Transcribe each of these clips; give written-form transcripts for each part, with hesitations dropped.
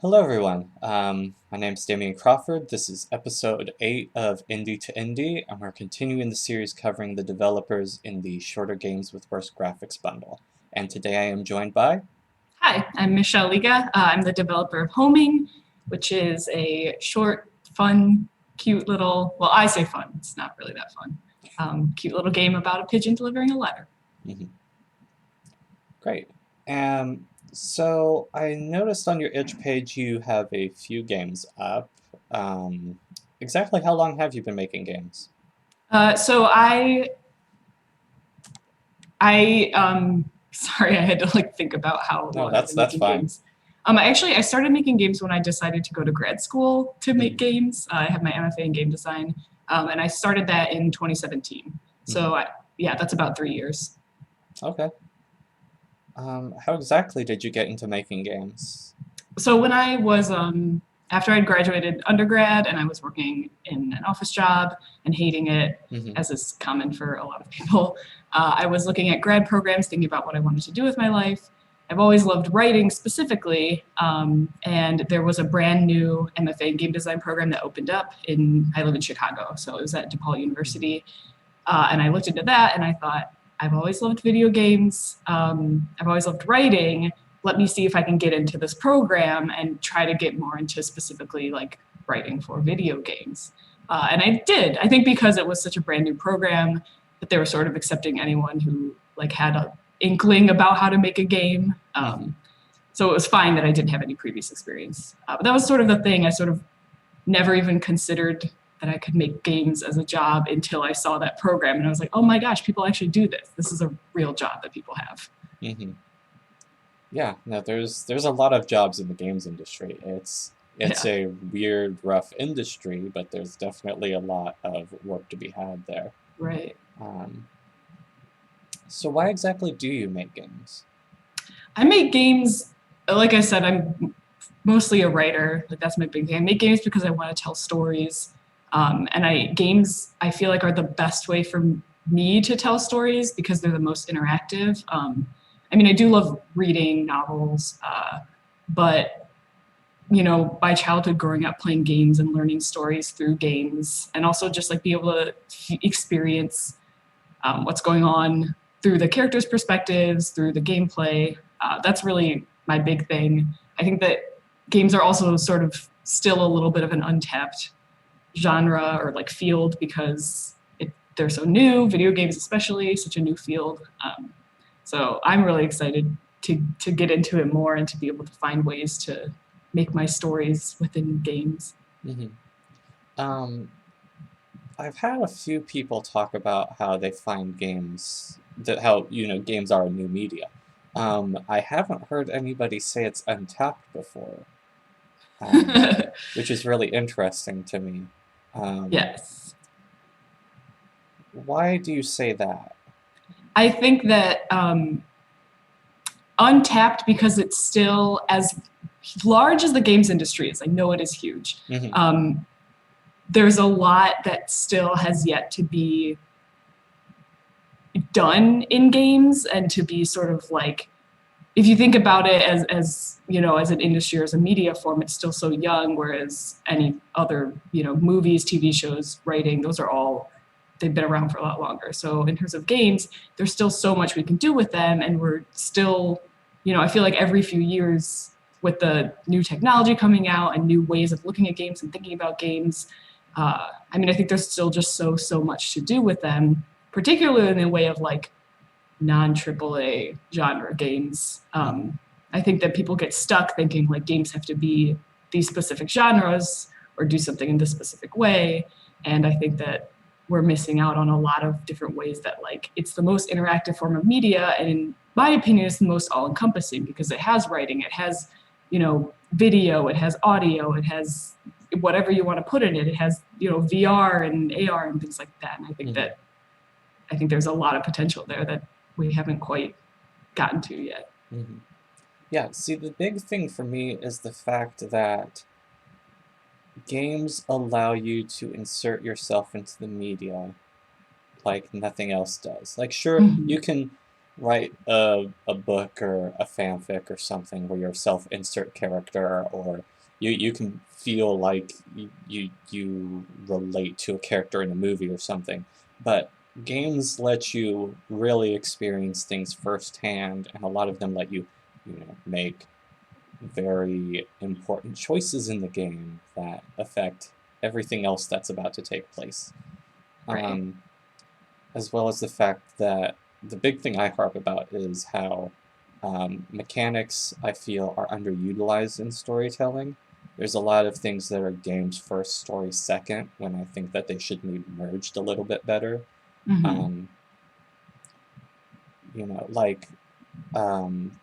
Hello everyone, my name's Damian Crawford. This is episode 8 of Indie2Indie, and we're continuing the series covering the developers in the Shorter Games with Worse Graphics bundle. And today I am joined by... Hi, I'm Michelle Lega. I'm the developer of Homing, which is a short, fun, cute little, well, I say fun, it's not really that fun, cute little game about a pigeon delivering a letter. Mhm. Great. So I noticed on your itch page you have a few games up. Exactly how long have you been making games? So sorry, I had to think about how No, long I've been that's making fine. games. I started making games when I decided to go to grad school to make Mhm. games. I have my MFA in game design, and I started that in 2017. Mhm. Yeah, that's about 3 years. Okay. How exactly did you get into making games? So when I was after I'd graduated undergrad and I was working in an office job and hating it, Mhm. as is common for a lot of people, I was looking at grad programs, thinking about what I wanted to do with my life. I've always loved writing specifically, and there was a brand new MFA in game design program that opened up I live in Chicago, so it was at DePaul Mhm. University. And I looked into that and I thought, I've always loved video games. I've always loved writing. Let me see if I can get into this program and try to get more into specifically like writing for video games. And I did. I think because it was such a brand new program that they were sort of accepting anyone who like had a inkling about how to make a game. Mhm. So it was fine that I didn't have any previous experience. But that was sort of the thing. I sort of never even considered that I could make games as a job until I saw that program. And I was like, oh my gosh, people actually do this. This is a real job that people have. Mhm. Yeah, no, there's a lot of jobs in the games industry. It's Yeah. a weird, rough industry, but there's definitely a lot of work to be had there. Right. Um, so why exactly do you make games? I make games, like I said, I'm mostly a writer. Like that's my big thing. I make games because I want to tell stories. Games I feel like are the best way for me to tell stories because they're the most interactive. I do love reading novels, but my childhood growing up playing games and learning stories through games, and also just like be able to experience what's going on through the characters' perspectives, through the gameplay. That's really my big thing. I think that games are also sort of still a little bit of an untapped genre or like field because they're so new, video games especially, such a new field. So I'm really excited to get into it more and to be able to find ways to make my stories within games. Hmm. Um, I've had a few people talk about how they find games, that how, games are a new media. I haven't heard anybody say it's untapped before, um, which is really interesting to me. Um, Yes. why do you say that? I think that untapped because it's still as large as the games industry is. I know it is huge. Hmm. Um, there's a lot that still has yet to be done in games and to be sort of like, if you think about it as an industry or as a media form, it's still so young, whereas any other movies, TV shows, writing, those are all, they've been around for a lot longer. So in terms of games, there's still so much we can do with them, and we're still, I feel like every few years with the new technology coming out and new ways of looking at games and thinking about games, I think there's still just so much to do with them, particularly in the way of like non-AAA genre games. Hmm. I think that people get stuck thinking like games have to be these specific genres or do something in this specific way. And I think that we're missing out on a lot of different ways that like it's the most interactive form of media. And in my opinion, it's the most all-encompassing because it has writing, it has, video, it has audio, it has whatever you want to put in it. It has, VR and AR and things like that. And Hmm. I think there's a lot of potential there that we haven't quite gotten to yet. Hmm. Yeah, see, the big thing for me is the fact that games allow you to insert yourself into the media like nothing else does. Like, sure, Mm-hmm. write a book or a fanfic or something where you're a self-insert character, or you can feel like you relate to a character in a movie or something. But games let you really experience things firsthand, and a lot of them let you, make very important choices in the game that affect everything else that's about to take place. Right. Um, as well as the fact that the big thing I harp about is how mechanics, I feel, are underutilized in storytelling. There's a lot of things that are games first, story second, when I think that they should be merged a little bit better. Hmm. Um, like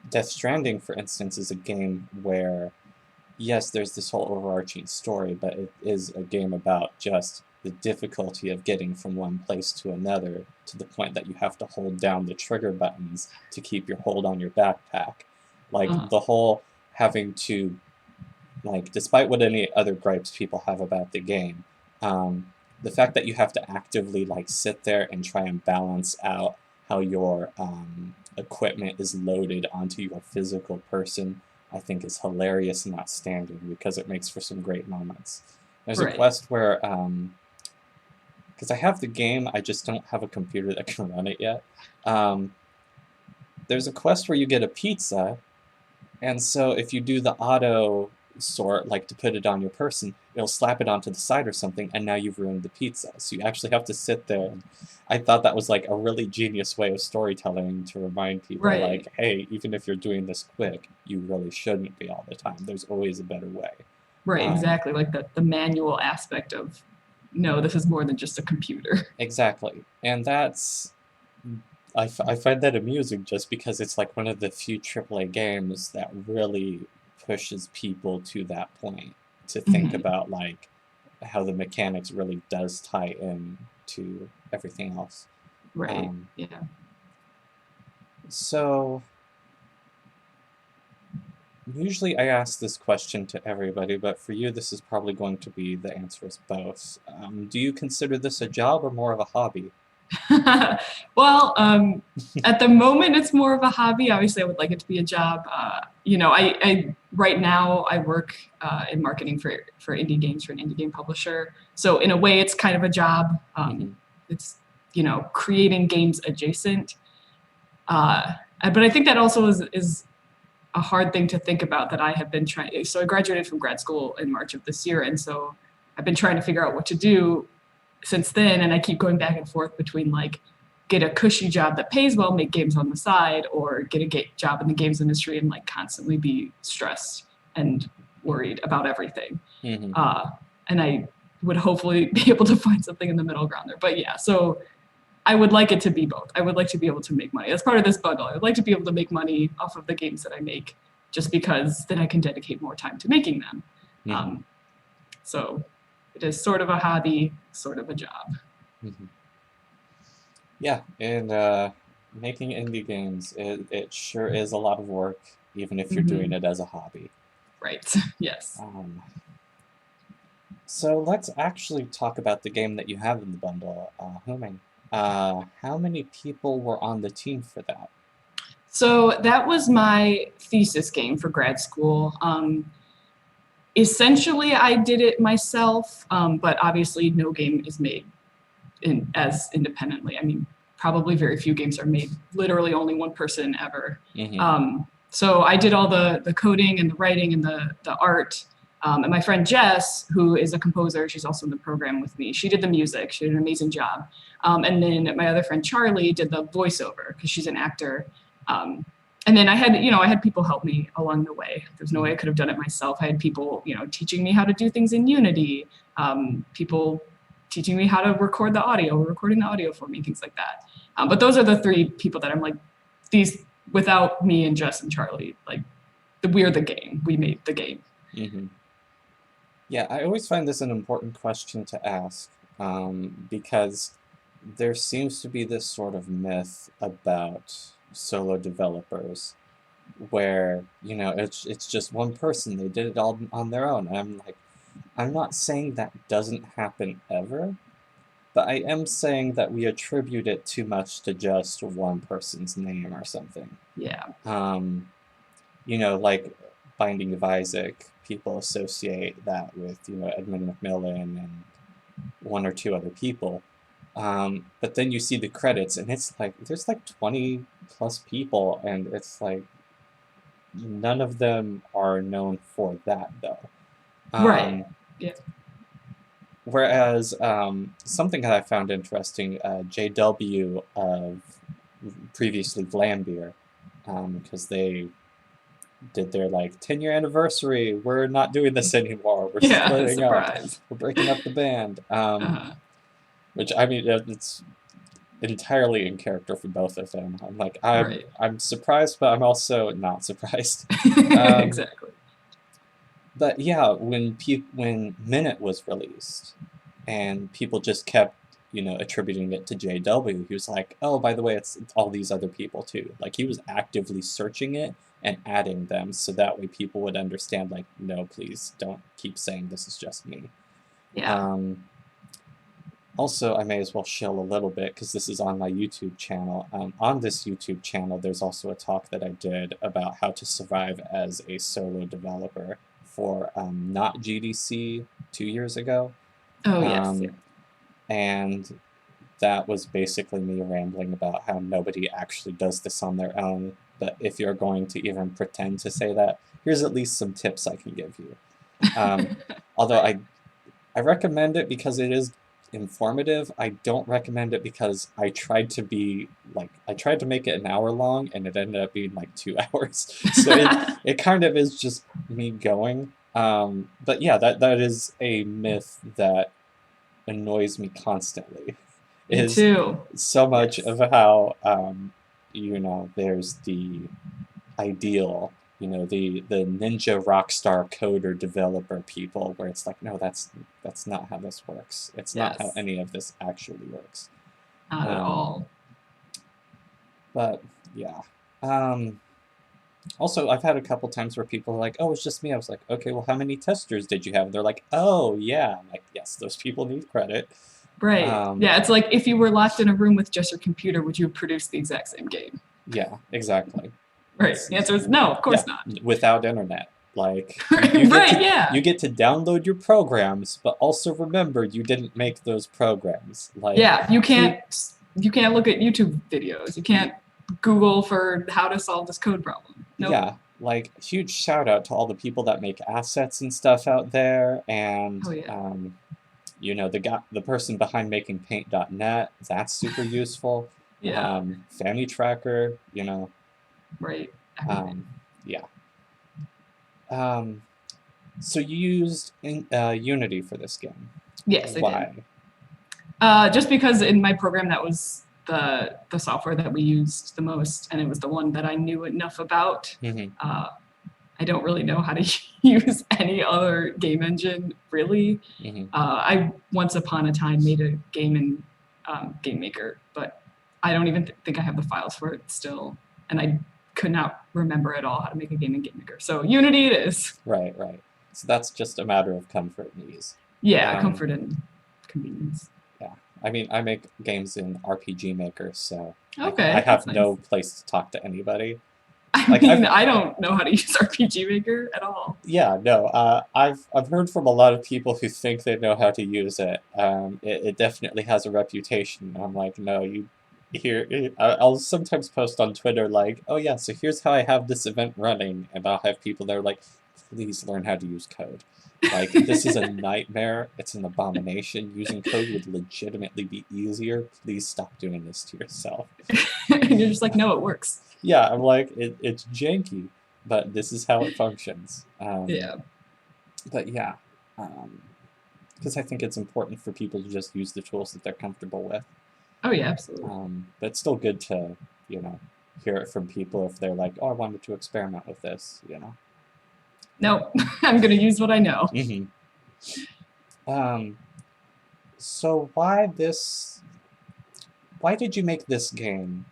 Death Stranding, for instance, is a game where yes, there's this whole overarching story, but it is a game about just the difficulty of getting from one place to another, to the point that you have to hold down the trigger buttons to keep your hold on your backpack. Like Uh, the whole having to, like, despite what any other gripes people have about the game, the fact that you have to actively like sit there and try and balance out how your equipment is loaded onto your physical person, I think is hilarious and outstanding because it makes for some great moments. There's a right. quest where, because I have the game, I just don't have a computer that can run it yet. Um, there's a quest where you get a pizza, and so if you do the auto sort, like to put it on your person, it'll slap it onto the side or something, and now you've ruined the pizza. So you actually have to sit there. And I thought that was like a really genius way of storytelling to remind people, Right. like, hey, even if you're doing this quick, you really shouldn't be all the time. There's always a better way. Right. Um, Exactly. Like the manual aspect of no, this is more than just a computer. exactly. And that's I find that amusing just because it's like one of the few AAA games that really pushes people to that point to think Hmm. about like how the mechanics really does tie in to everything else. Right. Um, Yeah. so usually I ask this question to everybody, but for you this is probably going to be the answer is both. Do you consider this a job or more of a hobby? Well, at the moment, it's more of a hobby. Obviously, I would like it to be a job. I right now I work in marketing for indie games for an indie game publisher. So in a way, it's kind of a job. Hmm. It's creating games adjacent. Uh, but I think that also is a hard thing to think about that I have been trying. So I graduated from grad school in March of this year, and so I've been trying to figure out what to do since then, and I keep going back and forth between like get a cushy job that pays well, make games on the side, or get a job in the games industry and like constantly be stressed and worried about everything. Hmm. Uh, and I would hopefully be able to find something in the middle ground there. But yeah, so I would like it to be both. I would like to be able to make money. That's part of this bundle. I would like to be able to make money off of the games that I make, just because then I can dedicate more time to making them. Hmm. Um, so it is sort of a hobby, sort of a job. Hmm. Yeah, and making indie games, it sure is a lot of work, even if you're doing Mm-hmm. it as a hobby. Right. Yes. Um, so let's actually talk about the game that you have in the bundle, Homing. How many people were on the team for that? So that was my thesis game for grad school. Essentially, I did it myself, but obviously, no game is made as independently. I mean, probably very few games are made. Literally, only one person ever. Hmm. So I did all the coding and the writing and the art. And my friend Jess, who is a composer, she's also in the program with me. She did the music. She did an amazing job. And then my other friend Charlie did the voiceover because she's an actor. Um, and then I had people help me along the way. There's no way I Hmm. could have done it myself. I had people, teaching me how to do things in Unity. People teaching me how to record the audio, recording the audio for me, things like that. But those are the three people that I'm like, these without me and Jess and Charlie, like we're the game. We made the game. Hmm. Yeah, I always find this an important question to ask, because there seems to be this sort of myth about solo developers where, it's just one person, they did it all on their own. And I'm like, I'm not saying that doesn't happen ever, But I am saying that we attribute it too much to just one person's name or something. Yeah. Like Binding of Isaac, people associate that with, Edmund Macmillan and one or two other people. But then you see the credits, and it's like, there's like 20 plus people, and it's like, none of them are known for that, though. Right. Yeah. Whereas something that I found interesting, JW of previously Vlambeer, because they did their like 10-year anniversary. We're not doing this anymore. We're Yeah. splitting up. Surprise. We're breaking up the band. Uh-huh. Which I mean, it's entirely in character for both of them. I'm like, Right. I'm surprised, but I'm also not surprised. Exactly. But yeah, when Minute was released, and people just kept, attributing it to JW, he was like, oh, by the way, it's all these other people too. Like, he was actively searching it and adding them, so that way people would understand, like, no, please don't keep saying this is just me. Yeah. Also, I may as well shill a little bit, because this is on my YouTube channel. On this YouTube channel, there's also a talk that I did about how to survive as a solo developer for not GDC 2 years ago. Oh yes. Yeah. And that was basically me rambling about how nobody actually does this on their own. But if you're going to even pretend to say that, here's at least some tips I can give you. Although I recommend it because it is informative. I don't recommend it because I tried to make it an hour long, and it ended up being like 2 hours. So it kind of is just me going. But yeah, that is a myth that annoys me constantly. Me Is too. so much Yes. of how there's the ideal, the ninja rockstar coder developer people, where it's like, no, that's not how this works. It's not how Yes. any of this actually works. Not at all. But yeah. Also, I've had a couple times where people are like, oh, it's just me. I was like, okay, well, how many testers did you have? And they're like, oh, yeah. I'm like, yes, those people need credit. Right. Yeah, it's like if you were locked in a room with just your computer, would you produce the exact same game? Yeah, exactly. Right. The answer is no, of course not. Without internet. Like, Right, yeah. you get to download your programs, but also remember you didn't make those programs. Like, Yeah, you can't look at YouTube videos. You can't Google for how to solve this code problem. Nope. Yeah, like, huge shout out to all the people that make assets and stuff out there, and Oh yeah. the person behind making paint.net, that's super useful. Yeah. Family Tracker, Right. Everything. yeah. So you used Unity for this game. Yes, I Why? did. Just because in my program that was the software that we used the most, and it was the one that I knew enough about. Mm-hmm. I don't really know how to use any other game engine, really. Mm-hmm. I once upon a time made a game in Game Maker, but I don't even think I have the files for it still, and I could not remember at all how to make a game in Game Maker. So Unity it is. Right. So that's just a matter of comfort and ease. Yeah, comfort and convenience. Yeah, I mean, I make games in RPG Maker, so Okay, I have nice. no place to talk to anybody. I don't know how to use RPG Maker at all. Yeah, no. I've heard from a lot of people who think they know how to use it. It definitely has a reputation. I'm like, no, I'll sometimes post on Twitter like, oh yeah, so here's how I have this event running, and I'll have people there like, please learn how to use code. Like, this is a nightmare. It's an abomination. Using code would legitimately be easier. Please stop doing this to yourself. And you're just like, no, it works. Yeah, I'm like, it's janky, but this is how it functions. Yeah. But yeah, because I think it's important for people to just use the tools that they're comfortable with. Oh yeah, absolutely. But it's still good to, hear it from people if they're like, oh, I wanted to experiment with this, Nope, I'm gonna use what I know. Mm-hmm. So why did you make this game?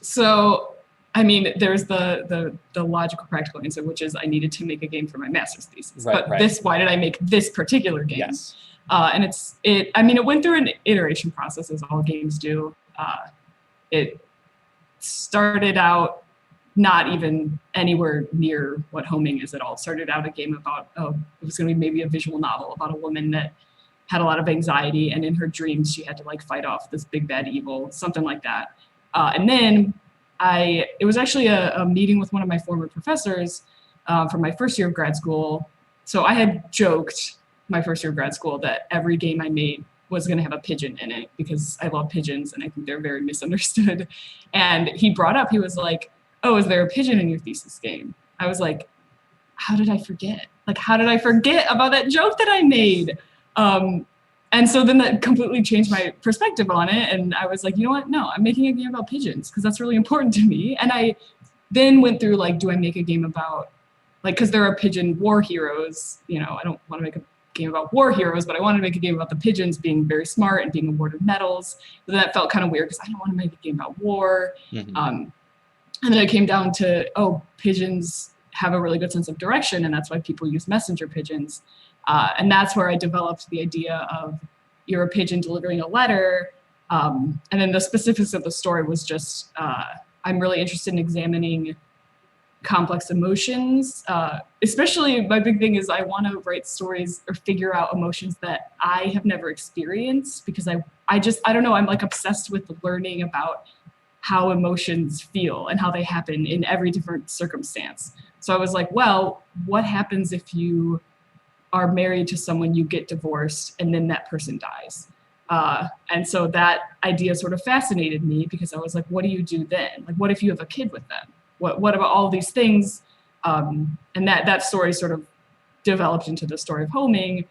So I mean, there's the logical practical answer, which is I needed to make a game for my master's thesis. Right, But right. why did I make this particular game? Yes. And I mean, it went through an iteration process as all games do. It started out not even anywhere near what homing is at all. It started out a game about, it was going to be maybe a visual novel about a woman that had a lot of anxiety, and in her dreams she had to like fight off this big bad evil, something like that. And then it was actually a meeting with one of my former professors from my first year of grad school. So I had joked my first year of grad school that every game I made was going to have a pigeon in it because I love pigeons and I think they're very misunderstood. And he brought up, he was like, "Oh, is there a pigeon in your thesis game?" I was like, how did I forget? Like, how did I forget about that joke that I made? And so then that completely changed my perspective on it. And I was like, you know what? No, I'm making a game about pigeons because that's really important to me. And I then went through like, do I make a game about, like, because there are pigeon war heroes, you know, I don't want to make a game about war heroes, but I wanted to make a game about the pigeons being very smart and being awarded medals. But that felt kind of weird because I don't want to make a game about war. Mm-hmm. And then it came down to, pigeons have a really good sense of direction, and that's why people use messenger pigeons. And that's where I developed the idea of you're a pigeon delivering a letter. And then the specifics of the story was just, I'm really interested in examining complex emotions. Especially my big thing is I want to write stories or figure out emotions that I have never experienced because I don't know, I'm like obsessed with learning about how emotions feel and how they happen in every different circumstance. So I was like, well, what happens if you are married to someone, you get divorced, and then that person dies? And so that idea sort of fascinated me because I was like, what do you do then? Like, what if you have a kid with them? What about all these things? And that story sort of developed into the story of homing,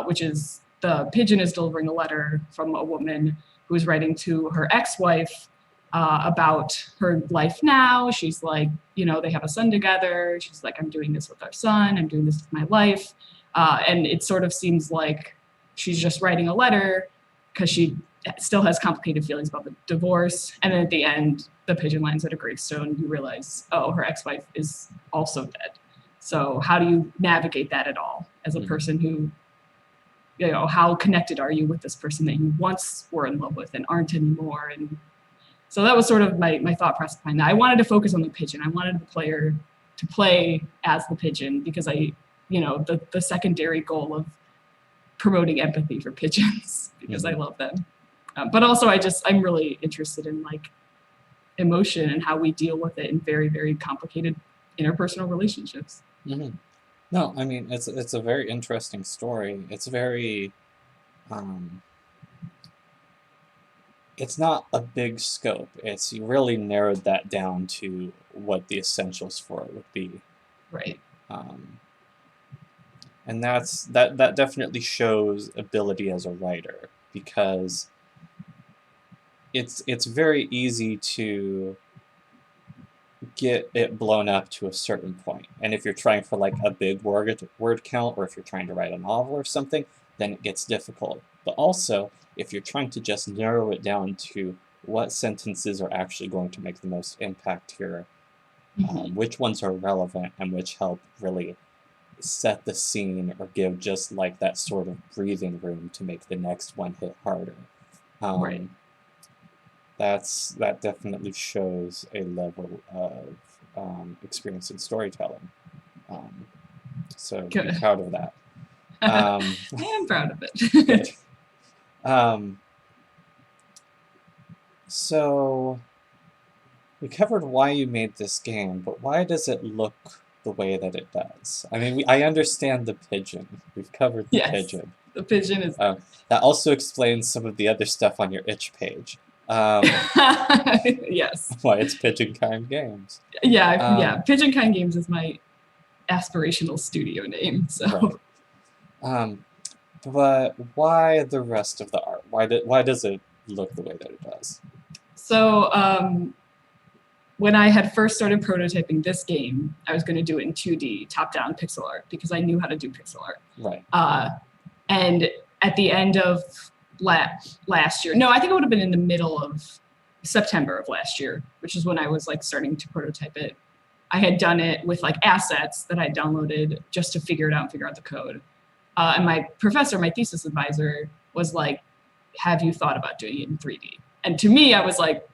which is the pigeon is delivering a letter from a woman who is writing to her ex-wife about her life now. She's like, you know, they have a son together. She's like, I'm doing this with our son. I'm doing this with my life. And it sort of seems like she's just writing a letter because she still has complicated feelings about the divorce. And then at the end, the pigeon lands at a gravestone. You realize, her ex-wife is also dead. So how do you navigate that at all as a person who, you know, how connected are you with this person that you once were in love with and aren't anymore? And so that was sort of my thought process behind that. I wanted to focus on the pigeon. I wanted the player to play as the pigeon because the secondary goal of promoting empathy for pigeons because I love them. But also I'm really interested in like emotion and how we deal with it in very, very complicated interpersonal relationships. Mm-hmm. No, I mean, it's a very interesting story. It's very, it's not a big scope. You really narrowed that down to what the essentials for it would be. Right. And that definitely shows ability as a writer because it's very easy to get it blown up to a certain point. And if you're trying for like a big word count, or if you're trying to write a novel or something, then it gets difficult. But also, if you're trying to just narrow it down to what sentences are actually going to make the most impact here, which ones are relevant and which help really set the scene or give just like that sort of breathing room to make the next one hit harder. Right. That definitely shows a level of experience in storytelling. So be proud of that. I am proud of it. So we covered why you made this game, but why does it look the way that it does? I mean, I understand the pigeon. We've covered the pigeon. The pigeon is... that also explains some of the other stuff on your itch page. Yes. Why it's Pigeon Kind Games. Yeah. Pigeon Kind Games is my aspirational studio name. So. Right. But why the rest of the art? Why does it look the way that it does? So when I had first started prototyping this game, I was going to do it in 2D, top-down pixel art, because I knew how to do pixel art. Right. And at the end of last year, no, I think it would have been in the middle of September of last year, which is when I was like starting to prototype it. I had done it with like assets that I downloaded just to figure it out and figure out the code. And my professor, my thesis advisor, was like, have you thought about doing it in 3D? And to me, I was like,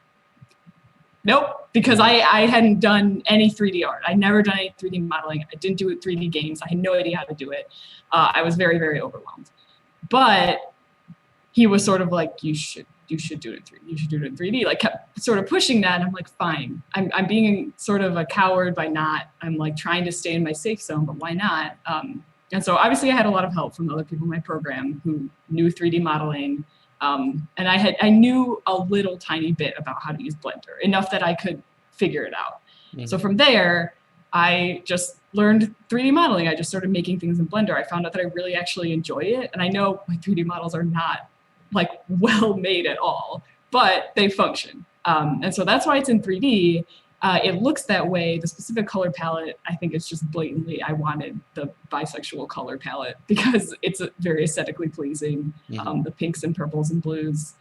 nope, because I hadn't done any 3D art. I'd never done any 3D modeling. I didn't do 3D games. I had no idea how to do it. I was very, very overwhelmed. But he was sort of like, you should do it in 3D. You should do it in 3D. Like kept sort of pushing that. And I'm like, fine. I'm being sort of a coward by not. I'm like trying to stay in my safe zone, but why not? And so obviously I had a lot of help from other people in my program who knew 3D modeling. And I knew a little tiny bit about how to use Blender, enough that I could figure it out. Mm-hmm. So from there, I just learned 3D modeling. I just started making things in Blender. I found out that I really actually enjoy it. And I know my 3D models are not like well made at all, but they function. And so that's why it's in 3D. It looks that way. The specific color palette, I think it's just blatantly, I wanted the bisexual color palette because it's very aesthetically pleasing. Mm-hmm. The pinks and purples and blues.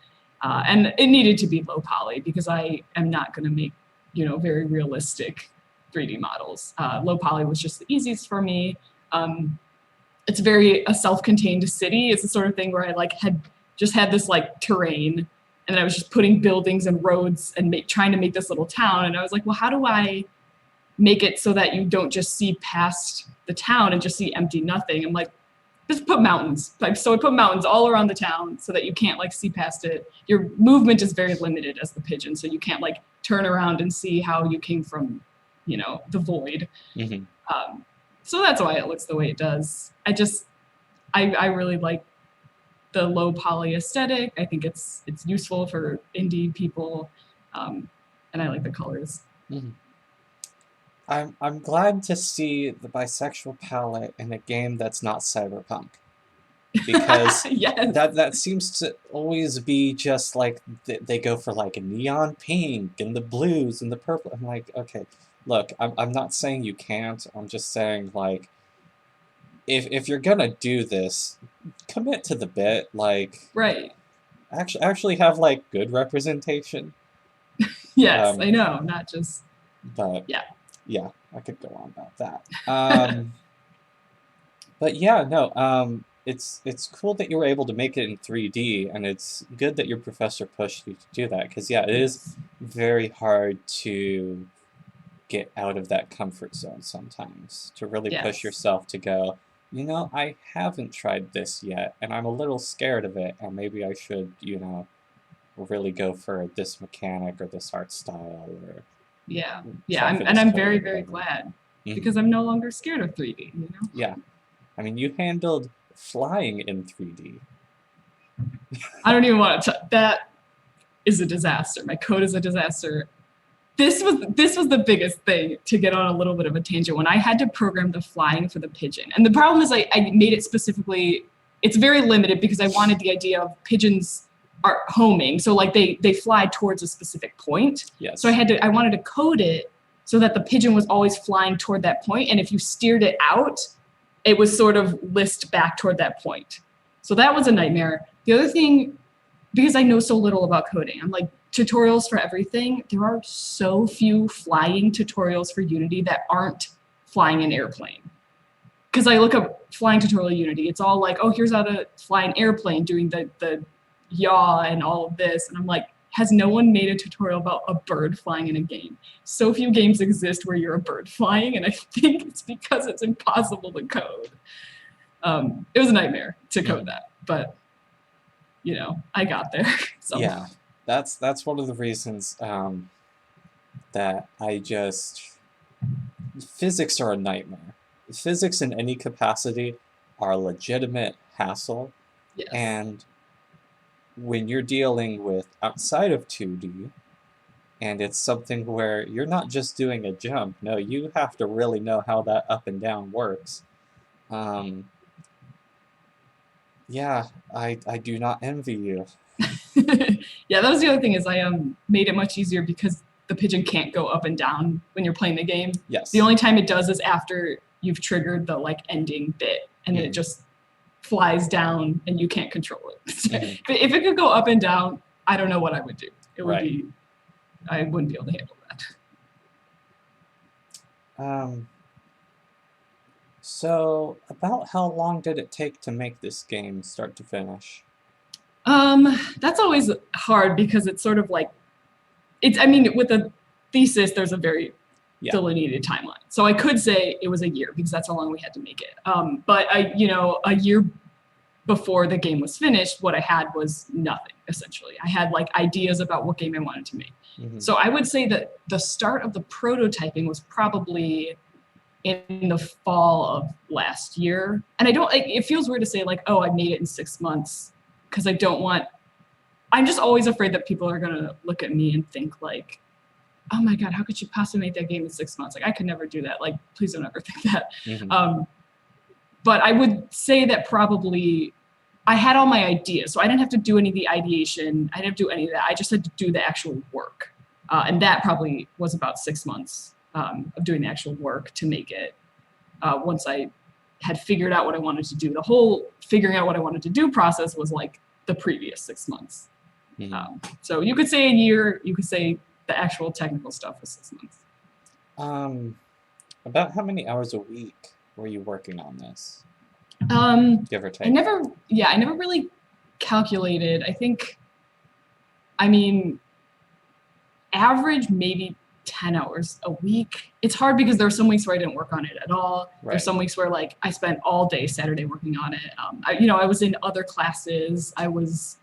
And it needed to be low poly because I am not going to make, very realistic 3D models. Low poly was just the easiest for me. It's a self-contained city. It's the sort of thing where I had this like terrain, and I was just putting buildings and roads and trying to make this little town. And I was like, well, how do I make it so that you don't just see past the town and just see empty nothing? I'm like, just put mountains. So I put mountains all around the town so that you can't like see past it. Your movement is very limited as the pigeon, so you can't like turn around and see how you came from, the void. Mm-hmm. So that's why it looks the way it does. I really like the low poly aesthetic. I think it's useful for indie people, and I like the colors. Mm-hmm. I'm glad to see the bisexual palette in a game that's not cyberpunk, because yes. that seems to always be just like they go for like a neon pink and the blues and the purple. I'm like, okay, look, I'm not saying you can't. I'm just saying like, if you're gonna do this, commit to the bit. Like, right. Actually have like good representation. Yes, I know, not just. But yeah, I could go on about that. But yeah, no. It's cool that you were able to make it in 3D, and it's good that your professor pushed you to do that, because yeah, it is very hard to get out of that comfort zone sometimes, to really push yourself to go, I haven't tried this yet, and I'm a little scared of it, and maybe I should, really go for this mechanic or this art style, or I'm very, very glad, because I'm no longer scared of 3D. Yeah, I mean, you handled flying in 3D. I don't even want to. That is a disaster. My code is a disaster. This was the biggest thing, to get on a little bit of a tangent, when I had to program the flying for the pigeon. And the problem is I made it specifically, it's very limited because I wanted the idea of pigeons are homing. So like they fly towards a specific point. Yes. So I wanted to code it so that the pigeon was always flying toward that point. And if you steered it out, it was sort of list back toward that point. So that was a nightmare. The other thing, because I know so little about coding, I'm like, tutorials for everything. There are so few flying tutorials for Unity that aren't flying an airplane. Because I look up flying tutorial Unity, it's all like, oh, here's how to fly an airplane, doing the yaw and all of this. And I'm like, has no one made a tutorial about a bird flying in a game? So few games exist where you're a bird flying, and I think it's because it's impossible to code. It was a nightmare to code that, but I got there. So. Yeah. That's one of the reasons that physics are a nightmare. Physics in any capacity are a legitimate hassle. Yes. And when you're dealing with outside of 2D, and it's something where you're not just doing a jump, no, you have to really know how that up and down works. Yeah, I do not envy you. Yeah, that was the other thing, is I made it much easier because the pigeon can't go up and down when you're playing the game. Yes. The only time it does is after you've triggered the like ending bit, and then it just flies down and you can't control it. But if it could go up and down, I don't know what I would do. It would be I wouldn't be able to handle that. So about how long did it take to make this game, start to finish? That's always hard because it's sort of like I mean, with a thesis, there's a very Yeah. delineated timeline. So I could say it was a year because that's how long we had to make it. But a year before the game was finished, what I had was nothing, essentially. I had like ideas about what game I wanted to make. Mm-hmm. So I would say that the start of the prototyping was probably in the fall of last year. And it feels weird to say like, oh, I made it in 6 months because I'm just always afraid that people are going to look at me and think like, oh my God, how could you possibly make that game in 6 months? Like I could never do that. Like, please don't ever think that. Mm-hmm. But I would say that probably I had all my ideas. So I didn't have to do any of the ideation. I didn't do any of that. I just had to do the actual work. And that probably was about 6 months of doing the actual work to make it. Once I had figured out what I wanted to do, the whole figuring out what I wanted to do process was like the previous 6 months. Mm-hmm. So you could say a year, you could say the actual technical stuff was 6 months. About how many hours a week were you working on this? Give or take. I never really calculated. I mean, average maybe 10 hours a week. It's hard because there are some weeks where I didn't work on it at all. Right. There's some weeks where like I spent all day Saturday working on it. I was in other classes. I was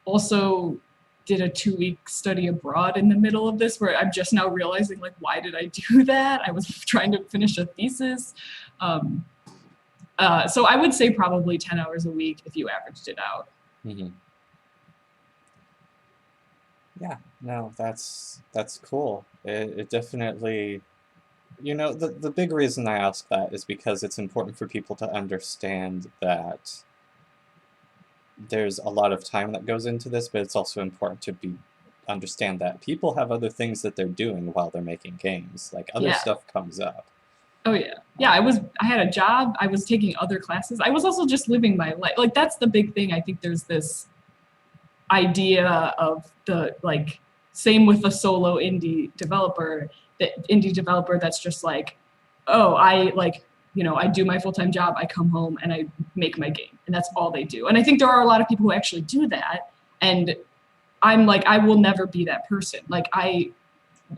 also did a 2-week study abroad in the middle of this where I'm just now realizing like, why did I do that? I was trying to finish a thesis. So I would say probably 10 hours a week if you averaged it out. Mm-hmm. Yeah, no, that's cool. It definitely, the big reason I ask that is because it's important for people to understand that there's a lot of time that goes into this, but it's also important to understand that people have other things that they're doing while they're making games. Like other stuff comes up. Oh yeah. Yeah, I had a job, I was taking other classes. I was also just living my life. Like that's the big thing. I think there's this idea of the like same with a solo indie developer, that's just like, oh, I do my full-time job, I come home and I make my game, and that's all they do. And I think there are a lot of people who actually do that, and I'm like, I will never be that person. Like I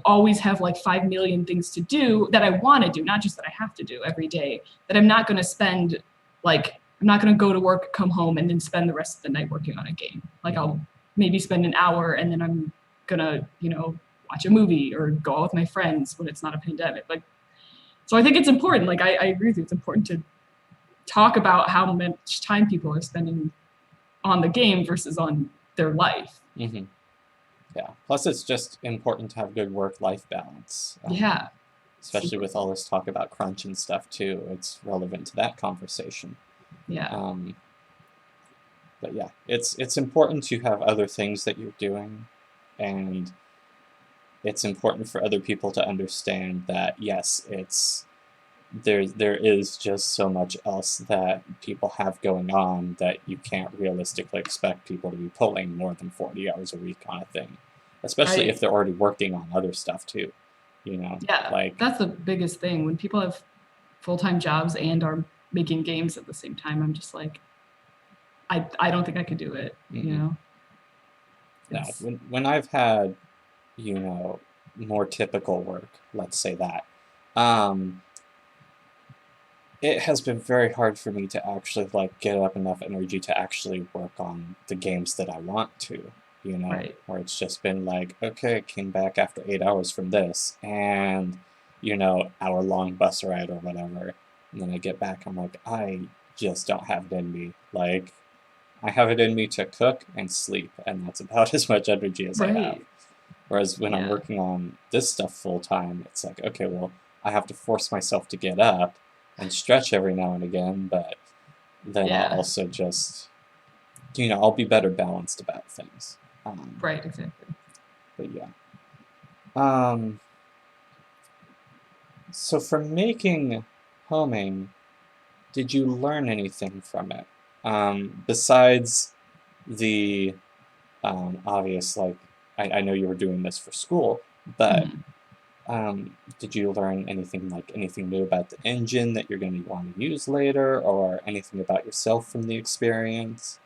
always have like 5 million things to do that I want to do, not just that I have to do every day, that I'm not going to spend like, I'm not going to go to work, come home, and then spend the rest of the night working on a game. Like I'll maybe spend an hour and then I'm going to, watch a movie or go out with my friends when it's not a pandemic. Like, so I think it's important. Like I agree with you. It's important to talk about how much time people are spending on the game versus on their life. Mm-hmm. Yeah. Plus, it's just important to have good work-life balance. Yeah. Especially with all this talk about crunch and stuff too. It's relevant to that conversation. Yeah. But yeah, it's important to have other things that you're doing, and it's important for other people to understand that yes, there is just so much else that people have going on that you can't realistically expect people to be pulling more than 40 hours a week on a thing, especially if they're already working on other stuff too. Yeah, like that's the biggest thing. When people have full-time jobs and are making games at the same time, I'm just like, I don't think I could do it. No, when I've had more typical work, let's say that, it has been very hard for me to actually like get up enough energy to actually work on the games that I want to. Right. Where it's just been like, okay, I came back after 8 hours from this, and, hour-long bus ride or whatever, and then I get back, I'm like, I just don't have it in me. Like, I have it in me to cook and sleep, and that's about as much energy as I have. Whereas when I'm working on this stuff full-time, it's like, okay, well, I have to force myself to get up and stretch every now and again, but then I'll also just, I'll be better balanced about things. Right, exactly. But yeah. So from making homing, did you learn anything from it? Besides the obvious, like, I know you were doing this for school, but Mhm. did you learn anything new about the engine that you're going to want to use later, or anything about yourself from the experience?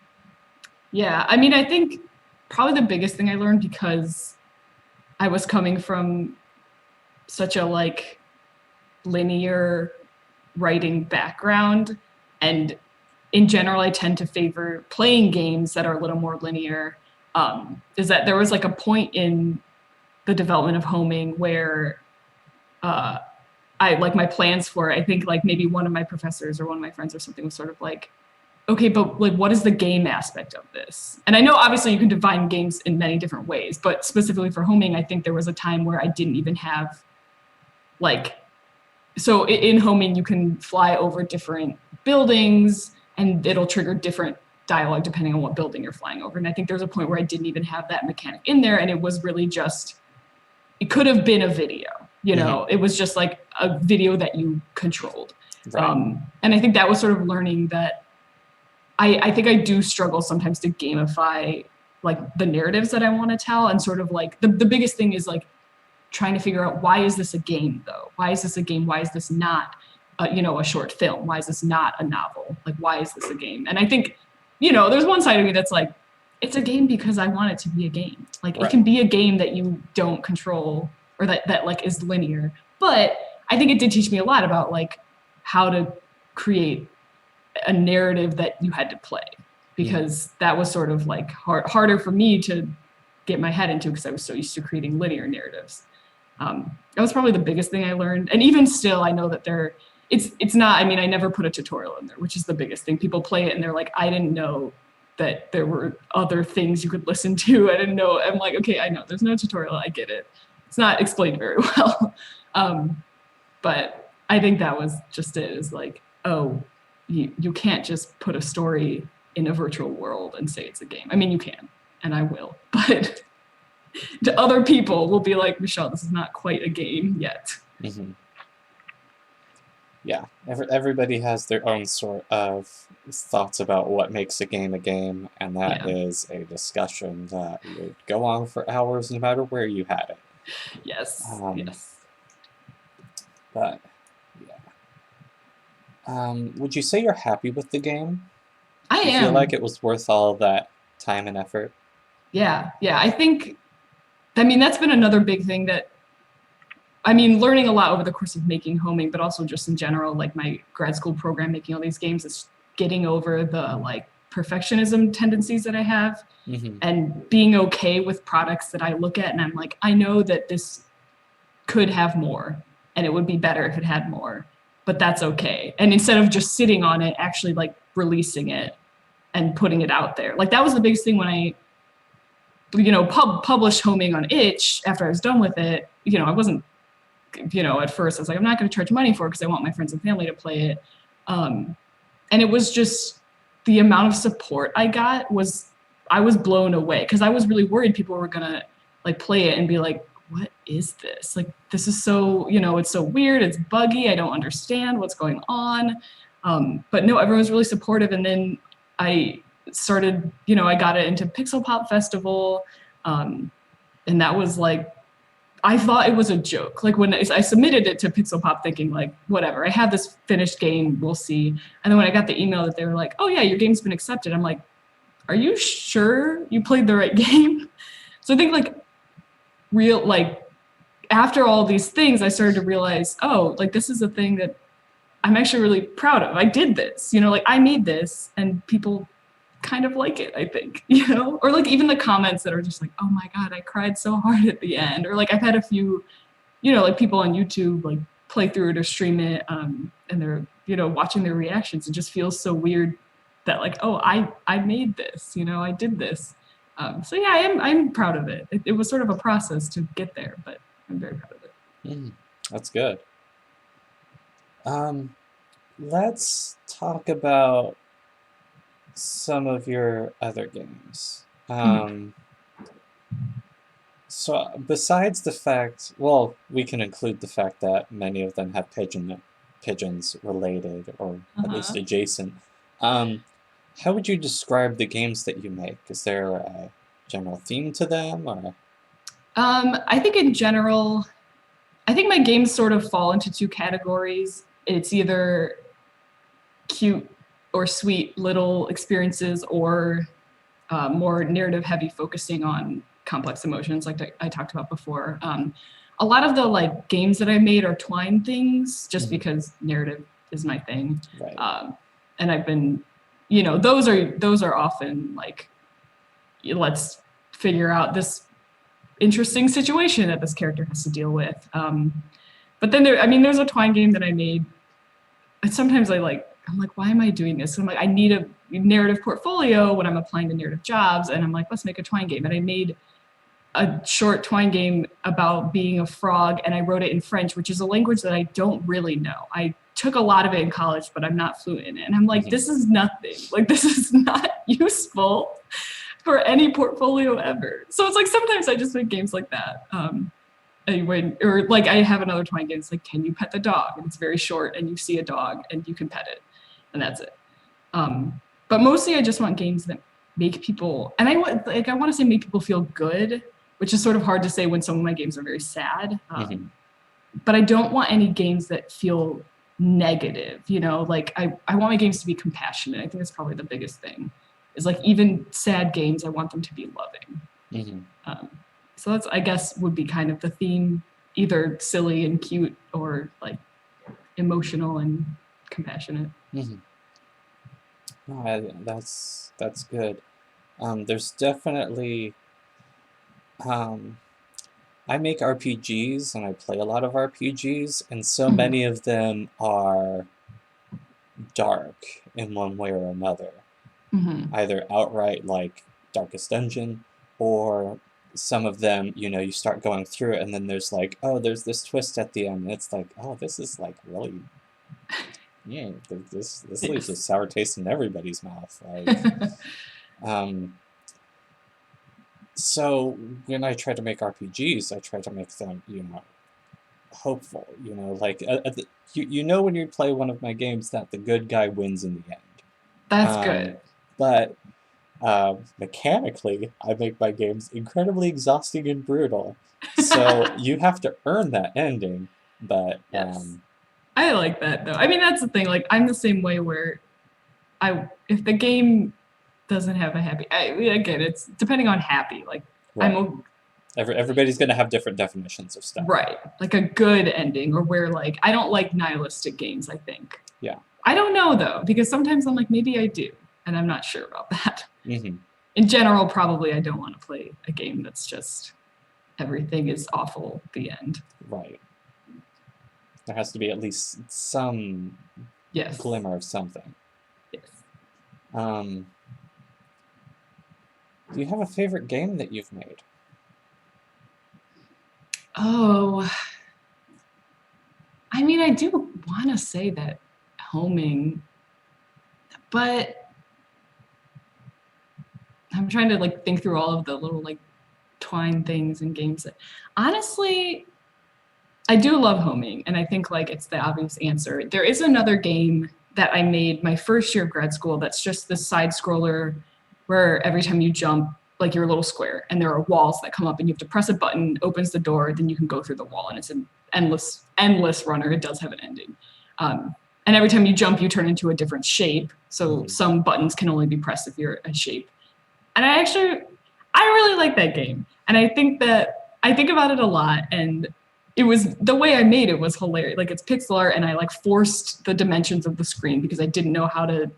Yeah, I mean, I think probably the biggest thing I learned because I was coming from such a like linear writing background, and in general I tend to favor playing games that are a little more linear. Is that there was like a point in the development of homing where uh, I like my plans for it. I think like maybe one of my professors or one of my friends or something was sort of like, okay, but like what is the game aspect of this? And I know obviously you can define games in many different ways, but specifically for homing, I think there was a time where I didn't even have like, so in homing you can fly over different buildings and it'll trigger different dialogue depending on what building you're flying over. And I think there's a point where I didn't even have that mechanic in there, and it was really just, it could have been a video, you Hmm. know, it was just like a video that you controlled. Right. And I think that was sort of learning that I think I do struggle sometimes to gamify like the narratives that I want to tell, and sort of like the biggest thing is like trying to figure out, why is this a game though? Why is this a game? Why is this not you know, a short film? Why is this not a novel? Like, why is this a game? And I think, you know, there's one side of me that's like, it's a game because I want it to be a game. Like, it can Right. be a game that you don't control, or that like is linear. But I think it did teach me a lot about like how to create a narrative that you had to play, Hmm. because that was sort of like harder for me to get my head into because I was so used to creating linear narratives. That was probably the biggest thing I learned. And even still, I know that it's not, I mean, I never put a tutorial in there, which is the biggest thing. People play it and they're like, I didn't know that there were other things you could listen to. I didn't know. I'm like, okay, I know there's no tutorial. I get it. It's not explained very well. But I think that was just it, is like, oh, you can't just put a story in a virtual world and say it's a game. I mean, you can, and I will, but to other people will be like, Michelle, this is not quite a game yet. Hmm. Yeah, everybody has their own sort of thoughts about what makes a game, and that Yeah. is a discussion that would go on for hours no matter where you had it. Yes. Um, Yes. but yeah. Would you say you're happy with the game? I Do you feel like am. it was worth all that time and effort? Yeah. Yeah. I think, I mean, that's been another big thing that, I mean, learning a lot over the course of making homing, but also just in general, like my grad school program making all these games, is getting over the like perfectionism tendencies that I have, Hmm. and being okay with products that I look at and I'm like, I know that this could have more and it would be better if it had more, but that's okay. And instead of just sitting on it, actually like releasing it and putting it out there. Like that was the biggest thing when I, you know, published homing on itch. After I was done with it, you know, I wasn't, you know, at first I was like, I'm not going to charge money for it because I want my friends and family to play it. And it was just, the amount of support I got was, I was blown away, because I was really worried people were going to like play it and be like, what is this? Like, this is so, you know, it's so weird. It's buggy. I don't understand what's going on. But no, everyone was really supportive. And then I started, you know, I got it into Pixel Pop Festival. Um, and that was like, I thought it was a joke. Like when I submitted it to Pixel Pop thinking like, whatever, I have this finished game, we'll see. And then when I got the email that they were like, oh yeah, your game's been accepted, I'm like, are you sure you played the right game? So I think like real, like after all these things, I started to realize, oh, like this is a thing that I'm actually really proud of. I did this, you know, like I made this and people kind of like it, I think, you know, or like even the comments that are just like, oh my God, I cried so hard at the end. Or like I've had a few, you know, like people on YouTube like play through it or stream it, and they're, you know, watching their reactions. It just feels so weird that like, oh, I made this, you know, I did this. So yeah, I'm proud of it. It was sort of a process to get there, but I'm very proud of it. Mm, that's good. Um, let's talk about some of your other games. Mhm. So besides the fact, well, we can include the fact that many of them have pigeons related or at least Uh-huh. adjacent. Um, how would you describe the games that you make? Is there a general theme to them, or? I think in general, I think my games sort of fall into two categories. It's either cute or sweet little experiences, or more narrative heavy, focusing on complex emotions, like I talked about before. A lot of the like games that I made are twine things, just Mhm. because narrative is my thing. Right. And I've been, those are often like, let's figure out this interesting situation that this character has to deal with. But then there's a twine game that I made. And sometimes I'm like, why am I doing this? And I'm like, I need a narrative portfolio when I'm applying to narrative jobs. And I'm like, let's make a twine game. And I made a short twine game about being a frog, and I wrote it in French, which is a language that I don't really know. I took a lot of it in college, but I'm not fluent in it. And I'm like, Mhm. this is nothing. Like, this is not useful for any portfolio ever. So it's like sometimes I just make games like that. Or like I have another twine game. It's like, can you pet the dog? And it's very short, and you see a dog and you can pet it, and that's it. But mostly, I just want games that make people, and I want to say make people feel good, which is sort of hard to say when some of my games are very sad. Mhm. But I don't want any games that feel negative. Like I want my games to be compassionate. I think that's probably the biggest thing. Is like even sad games, I want them to be loving. Mhm. Um, so that's, I guess, would be kind of the theme, either silly and cute, or like emotional and compassionate. Mhm. No, that's good. There's definitely um, I make RPGs and I play a lot of RPGs, and so Mhm. many of them are dark in one way or another. Mhm. Either outright like Darkest Dungeon, or some of them, you start going through it and then there's like, oh, there's this twist at the end. And it's like, oh, this is like really, this leaves a Yes. sour taste in everybody's mouth. Like, um, so when I try to make RPGs, I try to make them, hopeful. Like when you play one of my games that the good guy wins in the end. That's Um, good. but mechanically, I make my games incredibly exhausting and brutal. So you have to earn that ending, but Yes. I like that though. I mean, that's the thing. Like, I'm the same way where if the game doesn't have a happy, again, it's depending on happy. Like, I'm right. Everybody's gonna have different definitions of stuff. right, like a good ending, or where like I don't like nihilistic games. I think Yeah. I don't know though, because sometimes I'm like, maybe I do, and I'm not sure about that. Hmm. In general, probably I don't want to play a game that's just everything is awful at the end. Right. There has to be at least some Yes. glimmer of something. Yes. Um, do you have a favorite game that you've made? Oh, I mean, I do want to say that homing, but I'm trying to like think through all of the little like twine things and games that honestly I do love homing, and I think like it's the obvious answer. There is another game that I made my first year of grad school that's just this side scroller where every time you jump, like you're a little square, and there are walls that come up, and you have to press a button, opens the door, then you can go through the wall, and it's an endless runner. It does have an ending. Um, and every time you jump, you turn into a different shape. So Hmm. some buttons can only be pressed if you're a shape. And I really like that game. And I think about it a lot. And it was the way I made it was hilarious. Like, it's pixel art, and I like forced the dimensions of the screen because I didn't know how to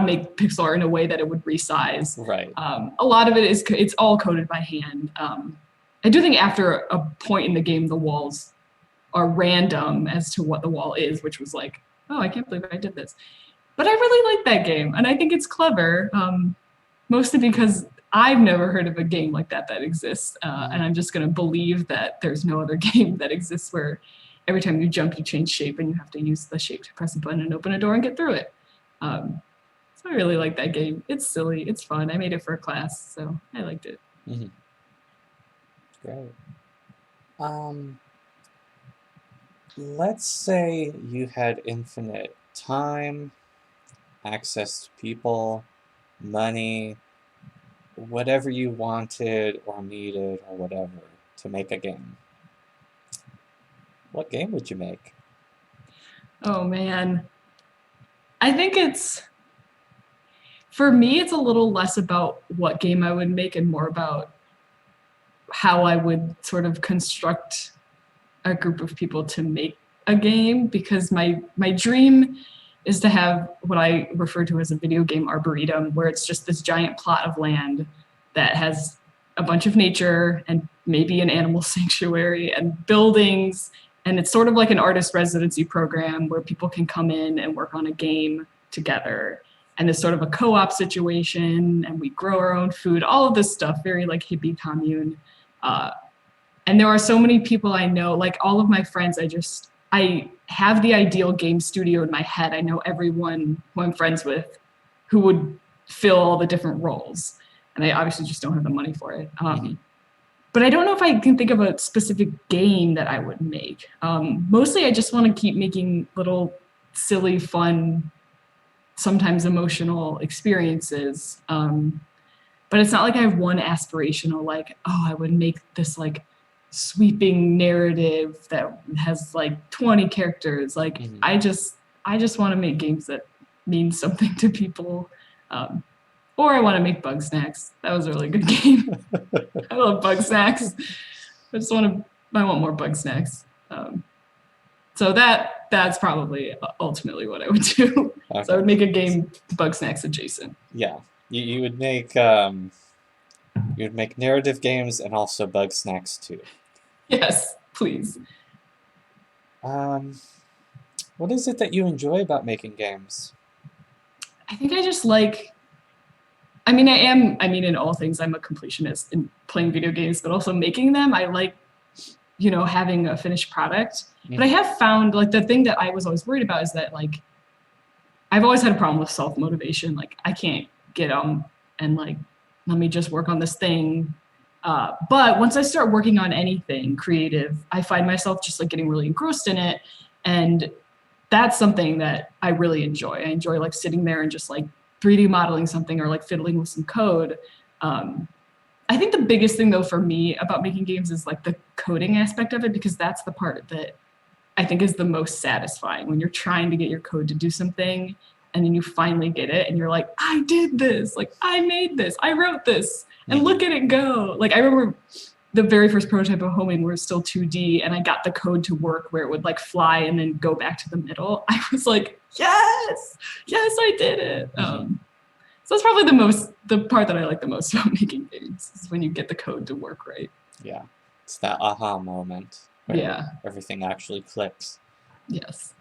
make pixel art in a way that it would resize. Right. A lot of it's all coded by hand. I do think after a point in the game, the walls are random as to what the wall is, which was like, oh, I can't believe I did this. But I really like that game, and I think it's clever. Mostly because I've never heard of a game like that exists, Hmm. and I'm just going to believe that there's no other game that exists where every time you jump, you change shape, and you have to use the shape to press a button and open a door and get through it. Um, so I really like that game. It's silly, it's fun. I made it for a class, so I liked it. Hmm. Great. Um, let's say you had infinite time, access to people, money, whatever you wanted or needed or whatever to make a game, what game would you make? Oh man. I think for me, it's a little less about what game I would make and more about how I would sort of construct a group of people to make a game, because my dream is to have what I refer to as a video game arboretum, where it's just this giant plot of land that has a bunch of nature and maybe an animal sanctuary and buildings. And it's sort of like an artist residency program where people can come in and work on a game together. And it's sort of a co-op situation, and we grow our own food, all of this stuff, very like hippie commune. Uh, and there are so many people I know, like all of my friends, I have the ideal game studio in my head. I know everyone who I'm friends with who would fill all the different roles. And I obviously just don't have the money for it. But I don't know if I can think of a specific game that I would make. Mostly I just want to keep making little silly, fun, sometimes emotional experiences. But it's not like I have one aspirational, like, oh, I would make this like sweeping narrative that has like 20 characters. Like I just want to make games that mean something to people. Or I want to make Bug Snacks. That was a really good game. I love Bug Snacks. I want more Bug Snacks. So that's probably ultimately what I would do. Okay. So I would make a game Bug Snacks adjacent. Yeah, you would make narrative games and also Bug Snacks too. Yes, please. What is it that you enjoy about making games? I think I just like, I mean, in all things, I'm a completionist in playing video games, but also making them. I like, having a finished product. But I have found, like, the thing that I was always worried about is that, like, I've always had a problem with self-motivation. Like, I can't get and, like, let me just work on this thing. But once I start working on anything creative, I find myself just, like, getting really engrossed in it. And that's something that I really enjoy. I enjoy, like, sitting there and just, like, 3D modeling something or, like, fiddling with some code. I think the biggest thing, though, for me about making games is, like, the coding aspect of it, because that's the part that I think is the most satisfying, when you're trying to get your code to do something and then you finally get it and you're like, I did this, like, I made this, I wrote this, and look at it go. Like, I remember the very first prototype of Homing was still 2D, and I got the code to work where it would, like, fly and then go back to the middle. I was like, yes, I did it. So that's probably the part that I like the most about making games, is when you get the code to work right. Yeah, it's that aha moment where everything actually clicks. Yes.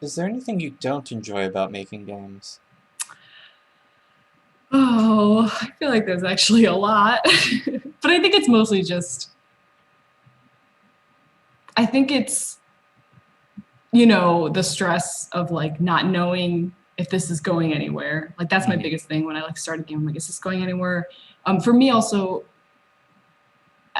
Is there anything you don't enjoy about making games? Oh, I feel like there's actually a lot. But I think it's mostly just, I think it's, the stress of, like, not knowing if this is going anywhere. Like, that's my biggest thing when I, like, start a game. I'm like, is this going anywhere? For me also,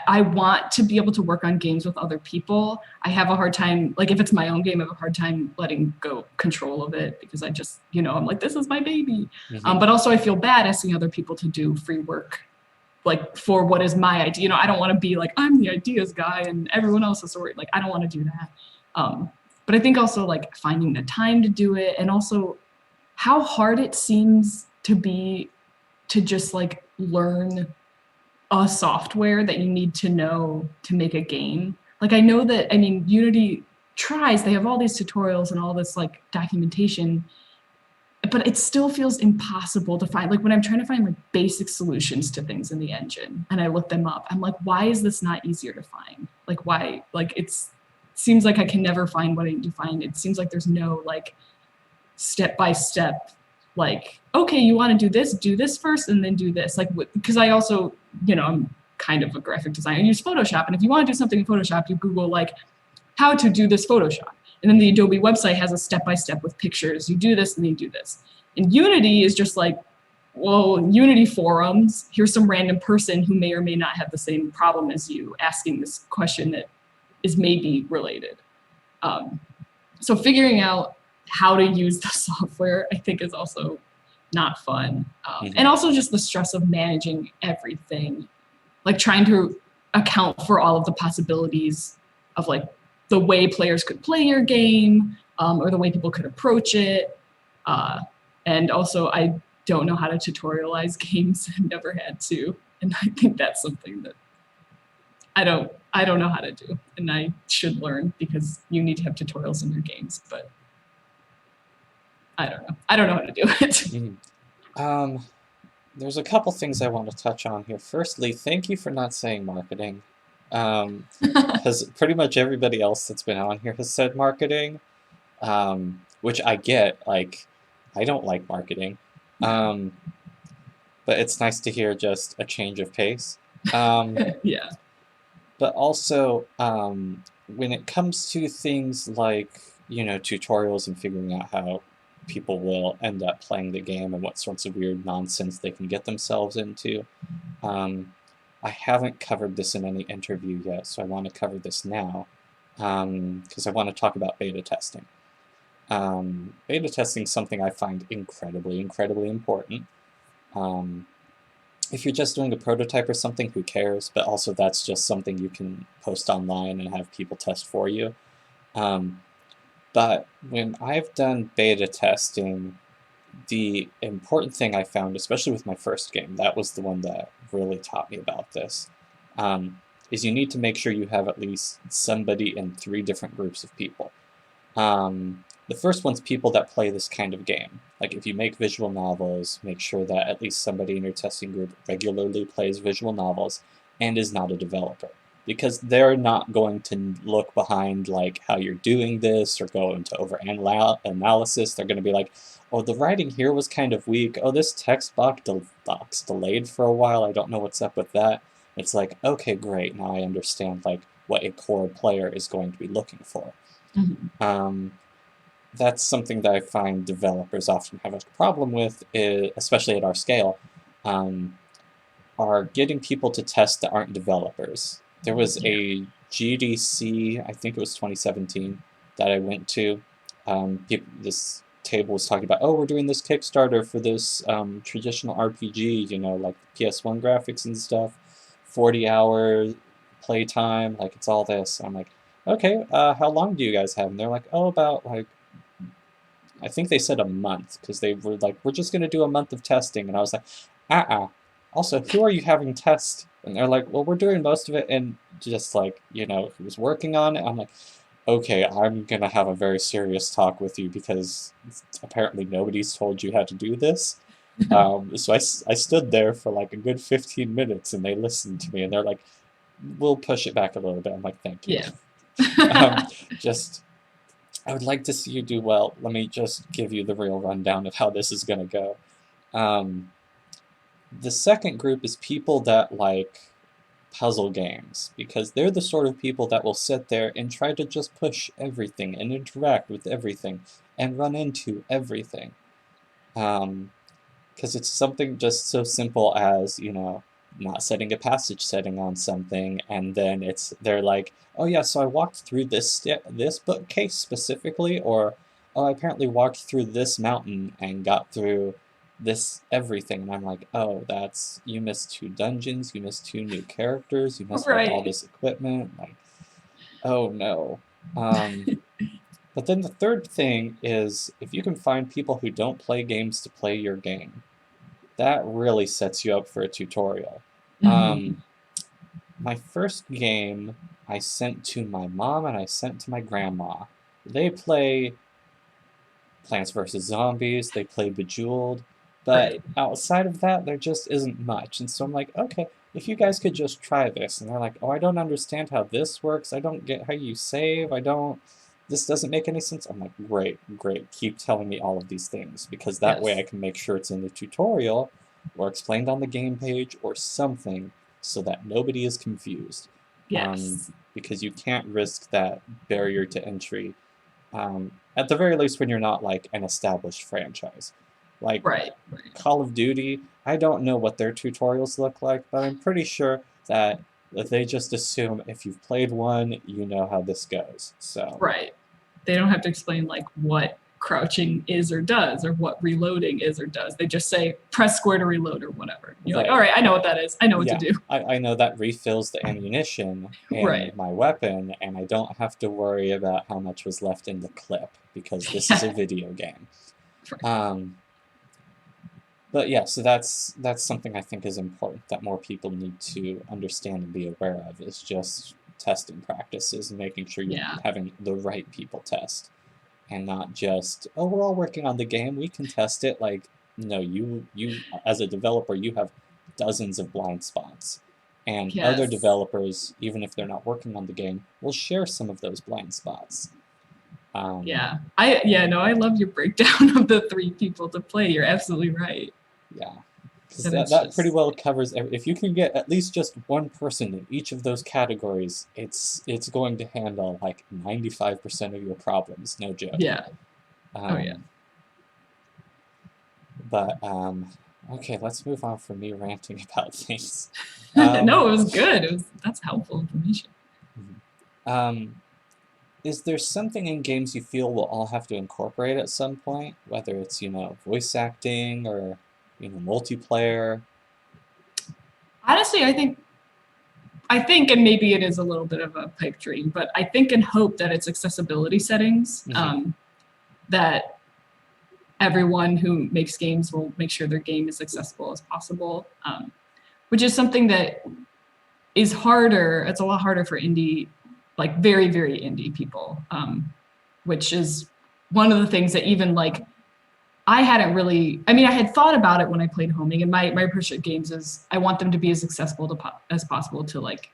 I want to be able to work on games with other people. I have a hard time, like, if it's my own game, I have a hard time letting go control of it, because I just, I'm like, this is my baby. But also I feel bad asking other people to do free work, like, for what is my idea. I don't want to be like, I'm the ideas guy and everyone else is worried. Like, I don't want to do that. But I think also, like, finding the time to do it, and also how hard it seems to be to just, like, learn a software that you need to know to make a game. Like, I know that, Unity tries, they have all these tutorials and all this, like, documentation, but it still feels impossible to find. Like, when I'm trying to find, like, basic solutions to things in the engine and I look them up, I'm like, why is this not easier to find? Like, why? Like, it seems like I can never find what I need to find. It seems like there's no, like, step-by-step, like, okay, you want to do this first and then do this. Like, because I also, I'm kind of a graphic designer. I use Photoshop, and if you want to do something in Photoshop, you Google, like, how to do this Photoshop. And then the Adobe website has a step-by-step with pictures. You do this and then you do this. And Unity is just like, well, Unity forums, here's some random person who may or may not have the same problem as you, asking this question that is maybe related. So figuring out how to use the software, I think, is also not fun. And Mm-hmm. also just the stress of managing everything, like trying to account for all of the possibilities of like the way players could play your game, or the way people could approach it. Uh, and also, I don't know how to tutorialize games. I've never had to, and I think that's something that I don't know how to do, and I should learn because you need to have tutorials in your games. But I don't know. I don't know how to do it. Mm-hmm. There's a couple things I want to touch on here. Firstly, thank you for not saying marketing, because pretty much everybody else that's been on here has said marketing, which I get. Like, I don't like marketing, um, but it's nice to hear just a change of pace. Um, Yeah. but also, when it comes to things like, tutorials and figuring out how people will end up playing the game and what sorts of weird nonsense they can get themselves into, I haven't covered this in any interview yet, so I want to cover this now, because I want to talk about beta testing. Beta testing is something I find incredibly, incredibly important. Um, if you're just doing a prototype or something, who cares? But also that's just something you can post online and have people test for you. Um, but when I've done beta testing, the important thing I found, especially with my first game, that was the one that really taught me about this, is you need to make sure you have at least somebody in 3 different groups of people. The first one's people that play this kind of game. Like if you make visual novels, make sure that at least somebody in your testing group regularly plays visual novels and is not a developer. Because they're not going to look behind like how you're doing this or go into over analysis. They're going to be like, oh, the writing here was kind of weak. Oh, this text box delayed for a while. I don't know what's up with that. It's like, okay, great. Now I understand like what a core player is going to be looking for. Mhm. Um, that's something that I find developers often have a problem with, especially at our scale, um, are getting people to test that aren't developers. There was Yeah. a GDC, I think it was 2017, that I went to. This table was talking about, oh, we're doing this Kickstarter for this traditional RPG, like PS1 graphics and stuff, 40-hour playtime, like it's all this. I'm like, okay, how long do you guys have? And they're like, oh, about like I think they said a month because they were like, we're just going to do a month of testing. And I was like, uh-uh. Also, who are you having test? And they're like, well, we're doing most of it. And just like, who's working on it? I'm like, okay, I'm going to have a very serious talk with you because apparently nobody's told you how to do this. So I stood there for like a good 15 minutes and they listened to me and they're like, we'll push it back a little bit. I'm like, thank you. Yeah. Um, just I would like to see you do well. Let me just give you the real rundown of how this is going to go. Um, the second group is people that like puzzle games, because they're the sort of people that will sit there and try to just push everything and interact with everything and run into everything. Because it's something just so simple as, not setting a passage setting on something, and then they're like, oh yeah, so I walked through this bookcase specifically, or oh, I apparently walked through this mountain and got through this everything, and I'm like, oh, you missed 2 dungeons, you missed 2 new characters, you missed like all Right. this equipment, like, oh no. But then the third thing is if you can find people who don't play games to play your game, that really sets you up for a tutorial. Mhm. My first game I sent to my mom and I sent to my grandma. They play Plants vs. Zombies, they play Bejeweled, but Right. outside of that, there just isn't much. And so I'm like, okay, if you guys could just try this. And they're like, oh, I don't understand how this works. I don't get how you save. This doesn't make any sense. I'm like, great, great. Keep telling me all of these things because that way I Yes. can make sure it's in the tutorial or explained on the game page or something so that nobody is confused. Yes. Because you can't risk that barrier to entry, at the very least when you're not like an established franchise. Like Right. Right. Call of Duty, I don't know what their tutorials look like, but I'm pretty sure that they just assume if you've played one, you know how this goes. So, Right. They don't have to explain like what crouching is or does, or what reloading is or does. They just say press square to reload or whatever. You're like, Right. all right, I know what that is. I know what to Yeah, do. I know that refills the ammunition in Right. my weapon, and I don't have to worry about how much was left in the clip because this is a Yeah. video game. Right. But yeah, so that's something I think is important that more people need to understand and be aware of is just testing practices and making sure you're Yeah. having the right people test and not just, oh, we're all working on the game, we can test it. Like, no, you as a developer, you have dozens of blind spots. And other Yes. developers, even if they're not working on the game, will share some of those blind spots. Yeah. I love your breakdown of the 3 people to play. You're absolutely right. Yeah, because That that pretty well covers if you can get at least just one person in each of those categories, it's going to handle like 95% of your problems, no joke. yeah. Oh yeah. Um, but okay, let's move on from me ranting about things. No, Um, it was good. That's helpful information. um, is there something in games you feel we'll all have to incorporate at some point, whether it's, voice acting or, multiplayer? Honestly, I think, and maybe it is a little bit of a pipe dream, but I think and hope that it's accessibility settings, Mm-hmm. that everyone who makes games will make sure their game is accessible as possible, which is something that is harder. It's a lot harder for indie, like very, very indie people, which is one of the things that even like I hadn't really, I mean, I had thought about it when I played homing, and my approach at games is I want them to be as accessible as possible to like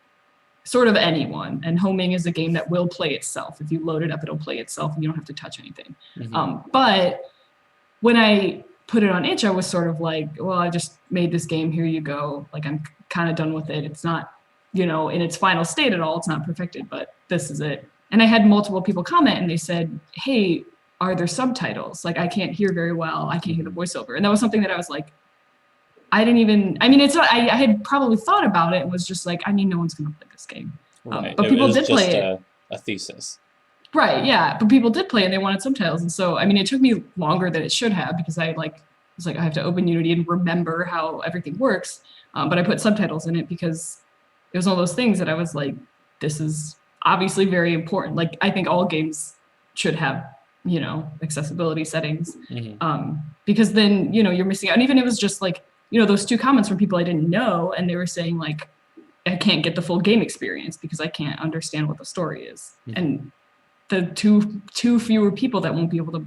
sort of anyone. And homing is a game that will play itself. If you load it up, it'll play itself and you don't have to touch anything. Mm-hmm. But when I put it on itch, I was sort of like, well, I just made this game. Here you go. Like, I'm kind of done with it. It's not, in its final state at all. It's not perfected, but this is it. And I had multiple people comment and they said, hey, are there subtitles? Like, I can't hear very well. I can't hear the voiceover. And that was something that I was like, I mean, it's not, I had probably thought about it and was just like, I mean, no one's going to play this game. Right. But It people was did play just it. a thesis. Right, yeah. But people did play and they wanted subtitles. And so, I mean, it took me longer than it should have because I was like, I have to open Unity and remember how everything works. But I put subtitles in it because it was one of those things that I was like, this is obviously very important. Like, I think all games should have, accessibility settings. Mm-hmm. Because then, you're missing out. And even it was just like, those 2 comments from people I didn't know, and they were saying like, I can't get the full game experience because I can't understand what the story is. Mm-hmm. And the two fewer people that won't be able to,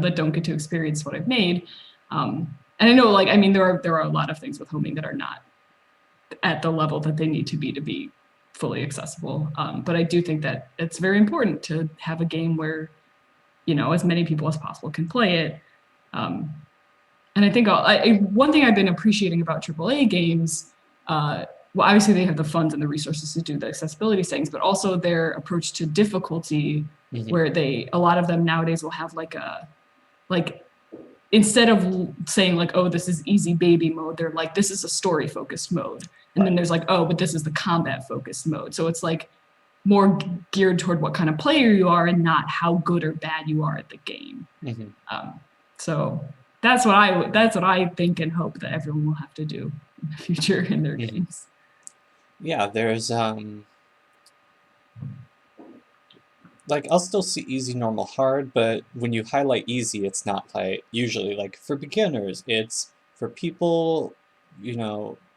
that don't get to experience what I've made. And I know, like, I mean, there are a lot of things with homing that are not at the level that they need to be fully accessible. But I do think that it's very important to have a game where, as many people as possible can play it. And I think one thing I've been appreciating about AAA games, well, obviously they have the funds and the resources to do the accessibility settings, but also their approach to difficulty, Mm-hmm. where a lot of them nowadays will have instead of saying like, oh, this is easy baby mode, they're like, this is a story focused mode. And then there's like, oh, but this is the combat focused mode. So it's like more geared toward what kind of player you are and not how good or bad you are at the game. Mm-hmm. So that's what I think and hope that everyone will have to do in the future in their games. Yeah, there's like I'll still see easy, normal, hard, but when you highlight easy, it's not like usually like for beginners, it's for people,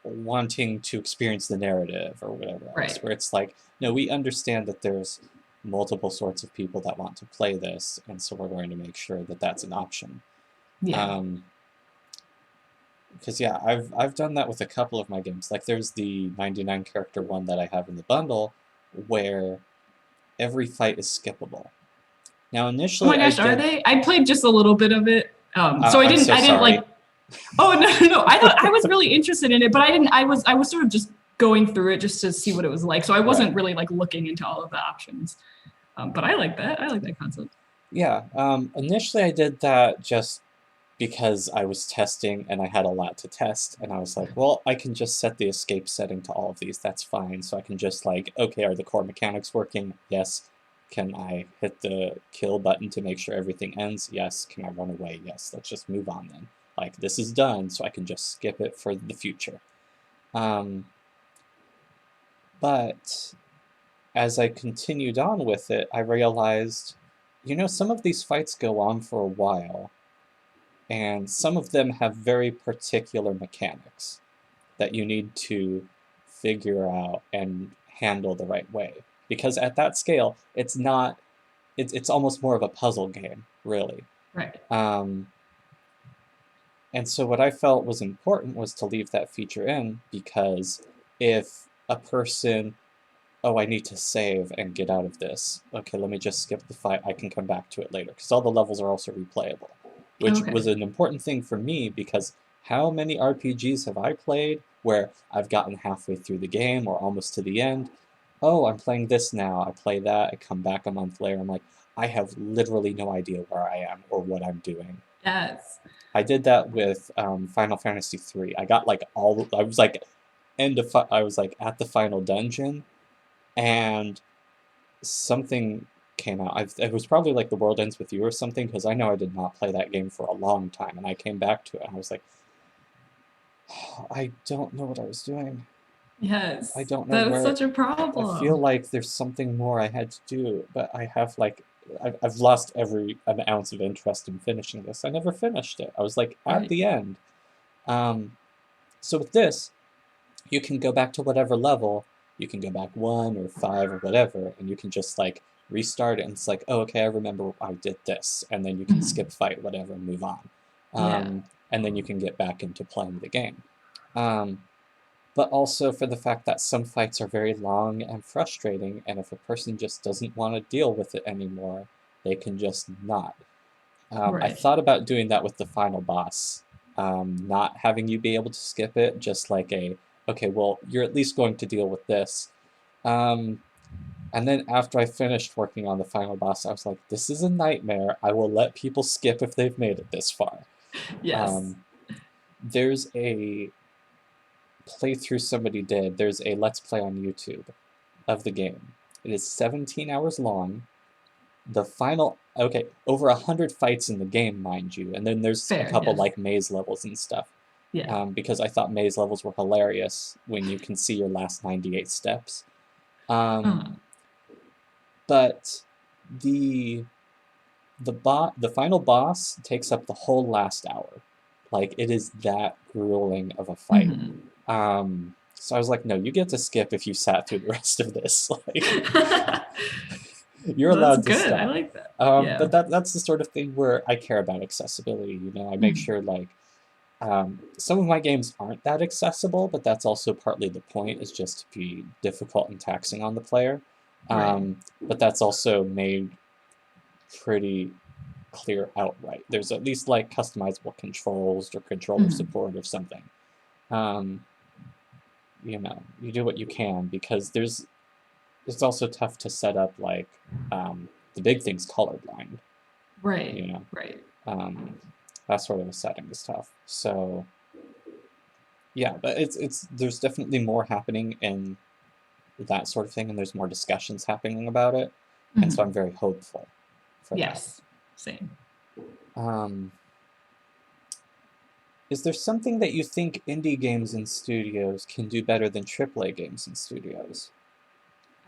wanting to experience the narrative or whatever else, Right. where it's like, no, we understand that there's multiple sorts of people that want to play this, and so we're going to make sure that that's an option. Yeah. Because yeah, I've done that with a couple of my games. Like there's the 99 character one that I have in the bundle, where every fight is skippable. Now Oh initially my gosh, are they? I played just a little bit of it. So I'm so I didn't sorry. like, oh no. I thought I was really interested in it, but I was sort of just going through it just to see what it was like. So I wasn't really like looking into all of the options. But I like that. I like that concept. Yeah, initially I did that just because I was testing and I had a lot to test, and I was like, well, I can just set the escape setting to all of these, that's fine. So I can just like, okay, are the core mechanics working? Yes. Can I hit the kill button to make sure everything ends? Yes. Can I run away? Yes. Let's just move on then. Like, this is done, so I can just skip it for the future. But as I continued on with it, I realized, some of these fights go on for a while, and some of them have very particular mechanics that you need to figure out and handle the right way. Because at that scale, it's almost more of a puzzle game, really. Right. And so what I felt was important was to leave that feature in, because if a person, oh, I need to save and get out of this. Okay, let me just skip the fight. I can come back to it later, because all the levels are also replayable, which Okay. was an important thing for me, because how many RPGs have I played where I've gotten halfway through the game or almost to the end? Oh, I'm playing this now. I play that. I come back a month later. I'm like, I have literally no idea where I am or what I'm doing. Yes. I did that with Final Fantasy III. I got like I was like I was like at the final dungeon, and something came out. It was probably like The World Ends With You or something, because I know I did not play that game for a long time, and I came back to it and I was like, I don't know what I was doing. I Yes. don't know That is where. such a I feel problem. like there's something more I had to do, but I have like I've lost every an ounce of interest in finishing this. I never finished it. I was like at Right. the end. So with this, you can go back to whatever level. You can go back 1 or 5 or whatever, and you can just like restart it. And it's like, oh, okay, I remember I did this, and then you can Mhm. skip fight, whatever, and move on. Yeah. And then you can get back into playing the game. But also for the fact that some fights are very long and frustrating, and if a person just doesn't want to deal with it anymore, they can just not. I Right. thought about doing that with the final boss, not having you be able to skip it, just like okay, well, you're at least going to deal with this. Um, and then after I finished working on the final boss, I was like, this is a nightmare. I will let people skip if they've made it this far. Yes. Um, there's a playthrough somebody did. There's a Let's Play on YouTube of the game. It is 17 hours long. The final, okay, over 100 fights in the game, mind you, and then there's a Fair. couple Yes. like maze levels and stuff. Yeah. Because I thought maze levels were hilarious when you can see your last 98 steps. Um, Uh, but the the final boss takes up the whole last hour. Like, it is that grueling of a fight. mhm. So I was like, no, you get to skip if you sat through the rest of this. Like, you're Well, that's allowed to good. I stop. like that. But Yeah. that's the sort of thing where I care about accessibility. I make Mhm. sure like some of my games aren't that accessible, but that's also partly the point, is just to be difficult and taxing on the player. Right. But that's also made pretty clear outright. There's at least like customizable controls or controller Mhm. support or something. Um, you do what you can, because it's also tough to set up like the big thing's colorblind, Right. you know. Right. Um, that sort of a setting is tough. So yeah, but it's there's definitely more happening in that sort of thing, and there's more discussions happening about it, and so Mhm. I'm very hopeful for that. Yes. Same. Um, is there something that you think indie games and studios can do better than AAA games and studios?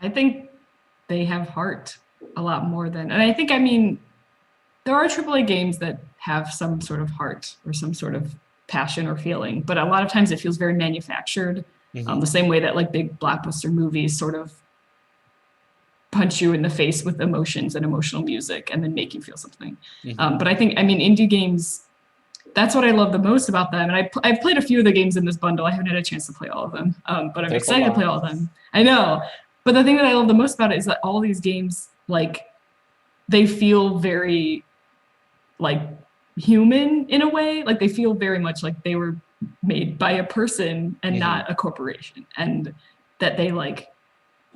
I think they have heart a lot more than, and I think, I mean, there are AAA games that have some sort of heart or some sort of passion or feeling, but a lot of times it feels very manufactured. Mm-hmm. The same way that like big blockbuster movies sort of punch you in the face with emotions and emotional music and then make you feel something. Mm-hmm. But I think, I mean, indie games, that's what I love the most about them. And I've played a few of the games in this bundle. I haven't had a chance to play all of them, but I'm There's a excited to play lot. all of them. I know. But the thing that I love the most about it is that all these games, like, they feel very like human in a way. Like they feel very much like they were made by a person and Mm-hmm. not a corporation, and that they like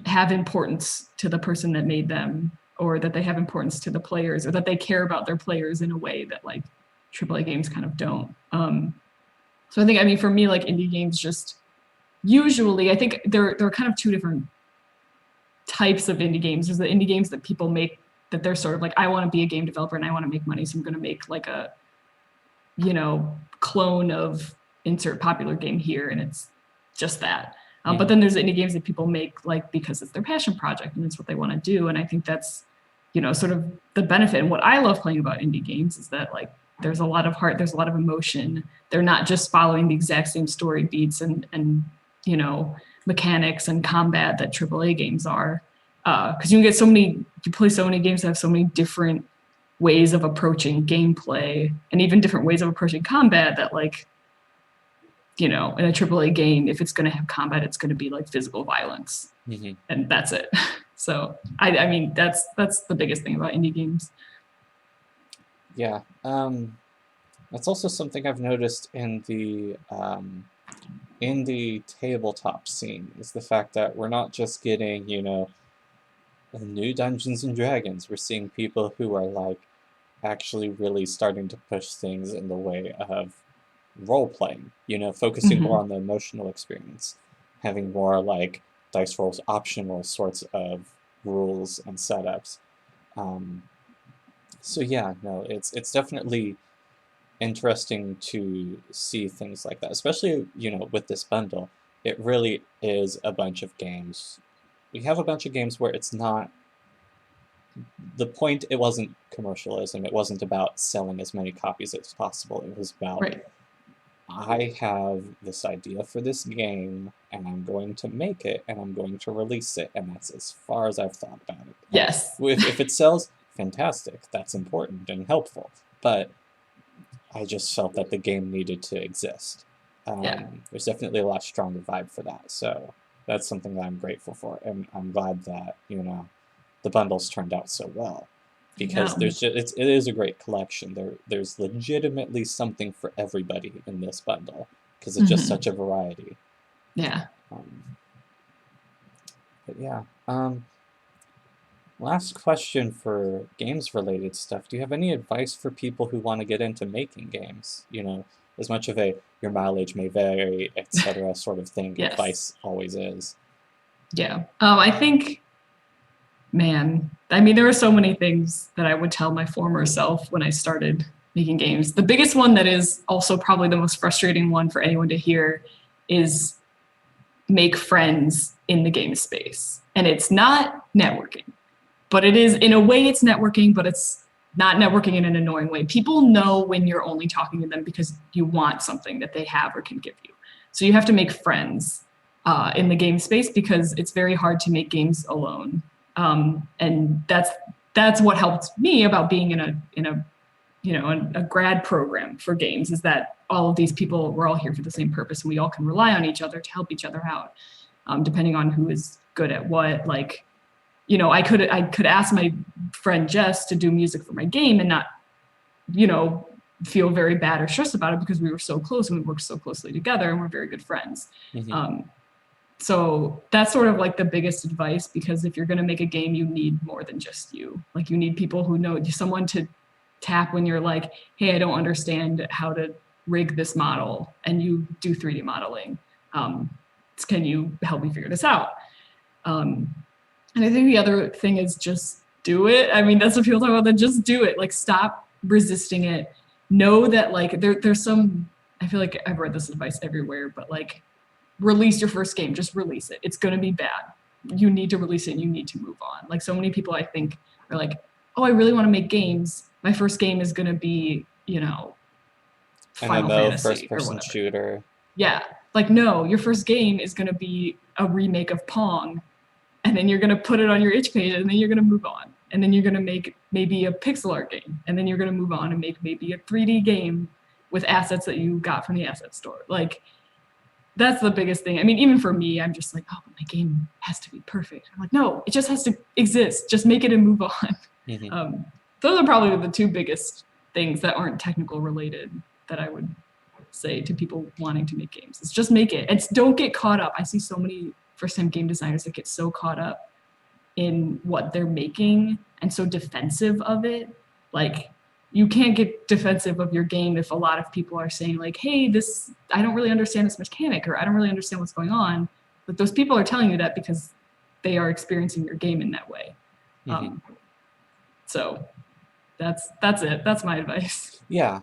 have importance to the person that made them, or that they have importance to the players, or that they care about their players in a way that like AAA games kind of don't. So I think, I mean, for me, like indie games just usually, I think they're kind of two different types of indie games. There's the indie games that people make that they're sort of like, I want to be a game developer and I want to make money, so I'm going to make like a, you know, clone of insert popular game here, and it's just that. But then there's indie games that people make like because it's their passion project and it's what they want to do. And I think that's, you know, sort of the benefit. And what I love playing about indie games is that like there's a lot of heart, there's a lot of emotion. They're not just following the exact same story beats and you know, mechanics and combat that AAA games are. Because you can get so many, you play so many games that have so many different ways of approaching gameplay and even different ways of approaching combat that like, you know, in a AAA game, if it's going to have combat, it's going to be like physical violence, and that's it. So I mean, that's the biggest thing about indie games. Yeah, that's also something I've noticed in the tabletop scene, is the fact that we're not just getting, you know, new Dungeons and Dragons. We're seeing people who are like actually really starting to push things in the way of role-playing, you know, focusing more on the emotional experience, having more like dice rolls, optional sorts of rules and setups. So yeah, no, it's definitely interesting to see things like that, especially, you know, with this bundle. It really is a bunch of games. We have a bunch of games where it's not the point. It wasn't commercialism. It wasn't about selling as many copies as possible. It was about, Right. I have this idea for this game, and I'm going to make it, and I'm going to release it, and that's as far as I've thought about it. Yes. If it sells, fantastic. That's important and helpful. But I just felt that the game needed to exist. There's definitely a lot stronger vibe for that. So that's something that I'm grateful for, and I'm glad that, you know, the bundles turned out so well. Because there's just, it is a great collection. There's legitimately something for everybody in this bundle, because it's just such a variety. Yeah. But yeah. Last question for games-related stuff. Do you have any advice for people who want to get into making games? You know, as much of a your mileage may vary, etc. sort of thing. Yes. Advice always is. Yeah. I think, man, I mean, there are so many things that I would tell my former self when I started making games. The biggest one that is also probably the most frustrating one for anyone to hear is make friends in the game space. And it's not networking, but it is, in a way it's networking, but it's not networking in an annoying way. People know when you're only talking to them because you want something that they have or can give you. So you have to make friends in the game space, because it's very hard to make games alone. And that's what helped me about being in a you know, a grad program for games, is that all of these people, we're all here for the same purpose, and we all can rely on each other to help each other out, depending on who is good at what. Like, you know, I could ask my friend Jess to do music for my game and not, you know, feel very bad or stressed about it, because we were so close and we worked so closely together and we're very good friends. So that's sort of like the biggest advice, because if you're going to make a game, you need more than just you. Like, you need people who know, someone to tap when you're like, hey, I don't understand how to rig this model, and you do 3D modeling. Can you help me figure this out? And I think the other thing is just do it. I mean, that's what people talk about, then just do it. Like, stop resisting it. Know that like there's some, I feel like I've read this advice everywhere, but like, release your first game, just release it. It's going to be bad. You need to release it and you need to move on. Like, so many people I think are like, oh, I really want to make games. My first game is going to be, you know, Final Fantasy first-person shooter. Yeah. Like, no, your first game is going to be a remake of Pong, and then you're going to put it on your itch page, and then you're going to move on. And then you're going to make maybe a pixel art game, and then you're going to move on and make maybe a 3D game with assets that you got from the asset store. Like, that's the biggest thing. I mean, even for me, I'm just like, oh, my game has to be perfect. I'm like, no, it just has to exist. Just make it and move on. Those are probably the two biggest things that aren't technical related that I would say to people wanting to make games. It's just make it. It's, don't get caught up. I see so many first-time game designers that get so caught up in what they're making and so defensive of it. Like, you can't get defensive of your game if a lot of people are saying like, hey, this, I don't really understand this mechanic, or I don't really understand what's going on. But those people are telling you that because they are experiencing your game in that way. So that's it. That's my advice. Yeah.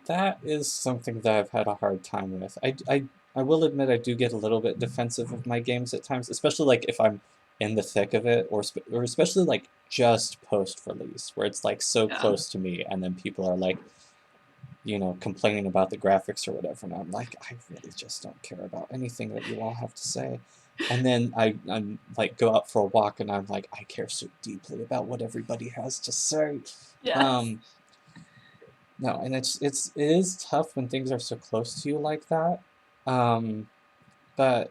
That is something that I've had a hard time with. I will admit I do get a little bit defensive of my games at times, especially like if I'm in the thick of it, or especially like just post-release, where it's like so Yeah. close to me, and then people are like, complaining about the graphics or whatever, and I'm like, I really just don't care about anything that you all have to say. And then I'm like go out for a walk, and I'm like, I care so deeply about what everybody has to say. Yes. Um, no, and it is tough when things are so close to you like that. Um, but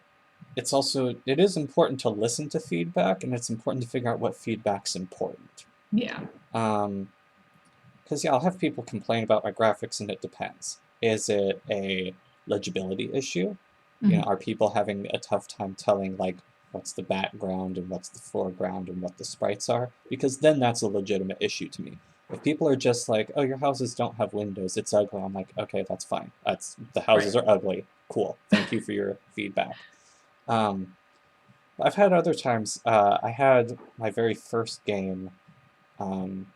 it is important to listen to feedback, and it's important to figure out what feedback's important. Yeah. Because yeah, I'll have people complain about my graphics, and it depends. Is it a legibility issue? Are people having a tough time telling like what's the background and what's the foreground and what the sprites are? Because then that's a legitimate issue to me. If people are just like, oh, your houses don't have windows, it's ugly, I'm like, okay, that's fine. The houses Right. are ugly. Cool. Thank you for your feedback. I've had other times. I had my very first game. Um,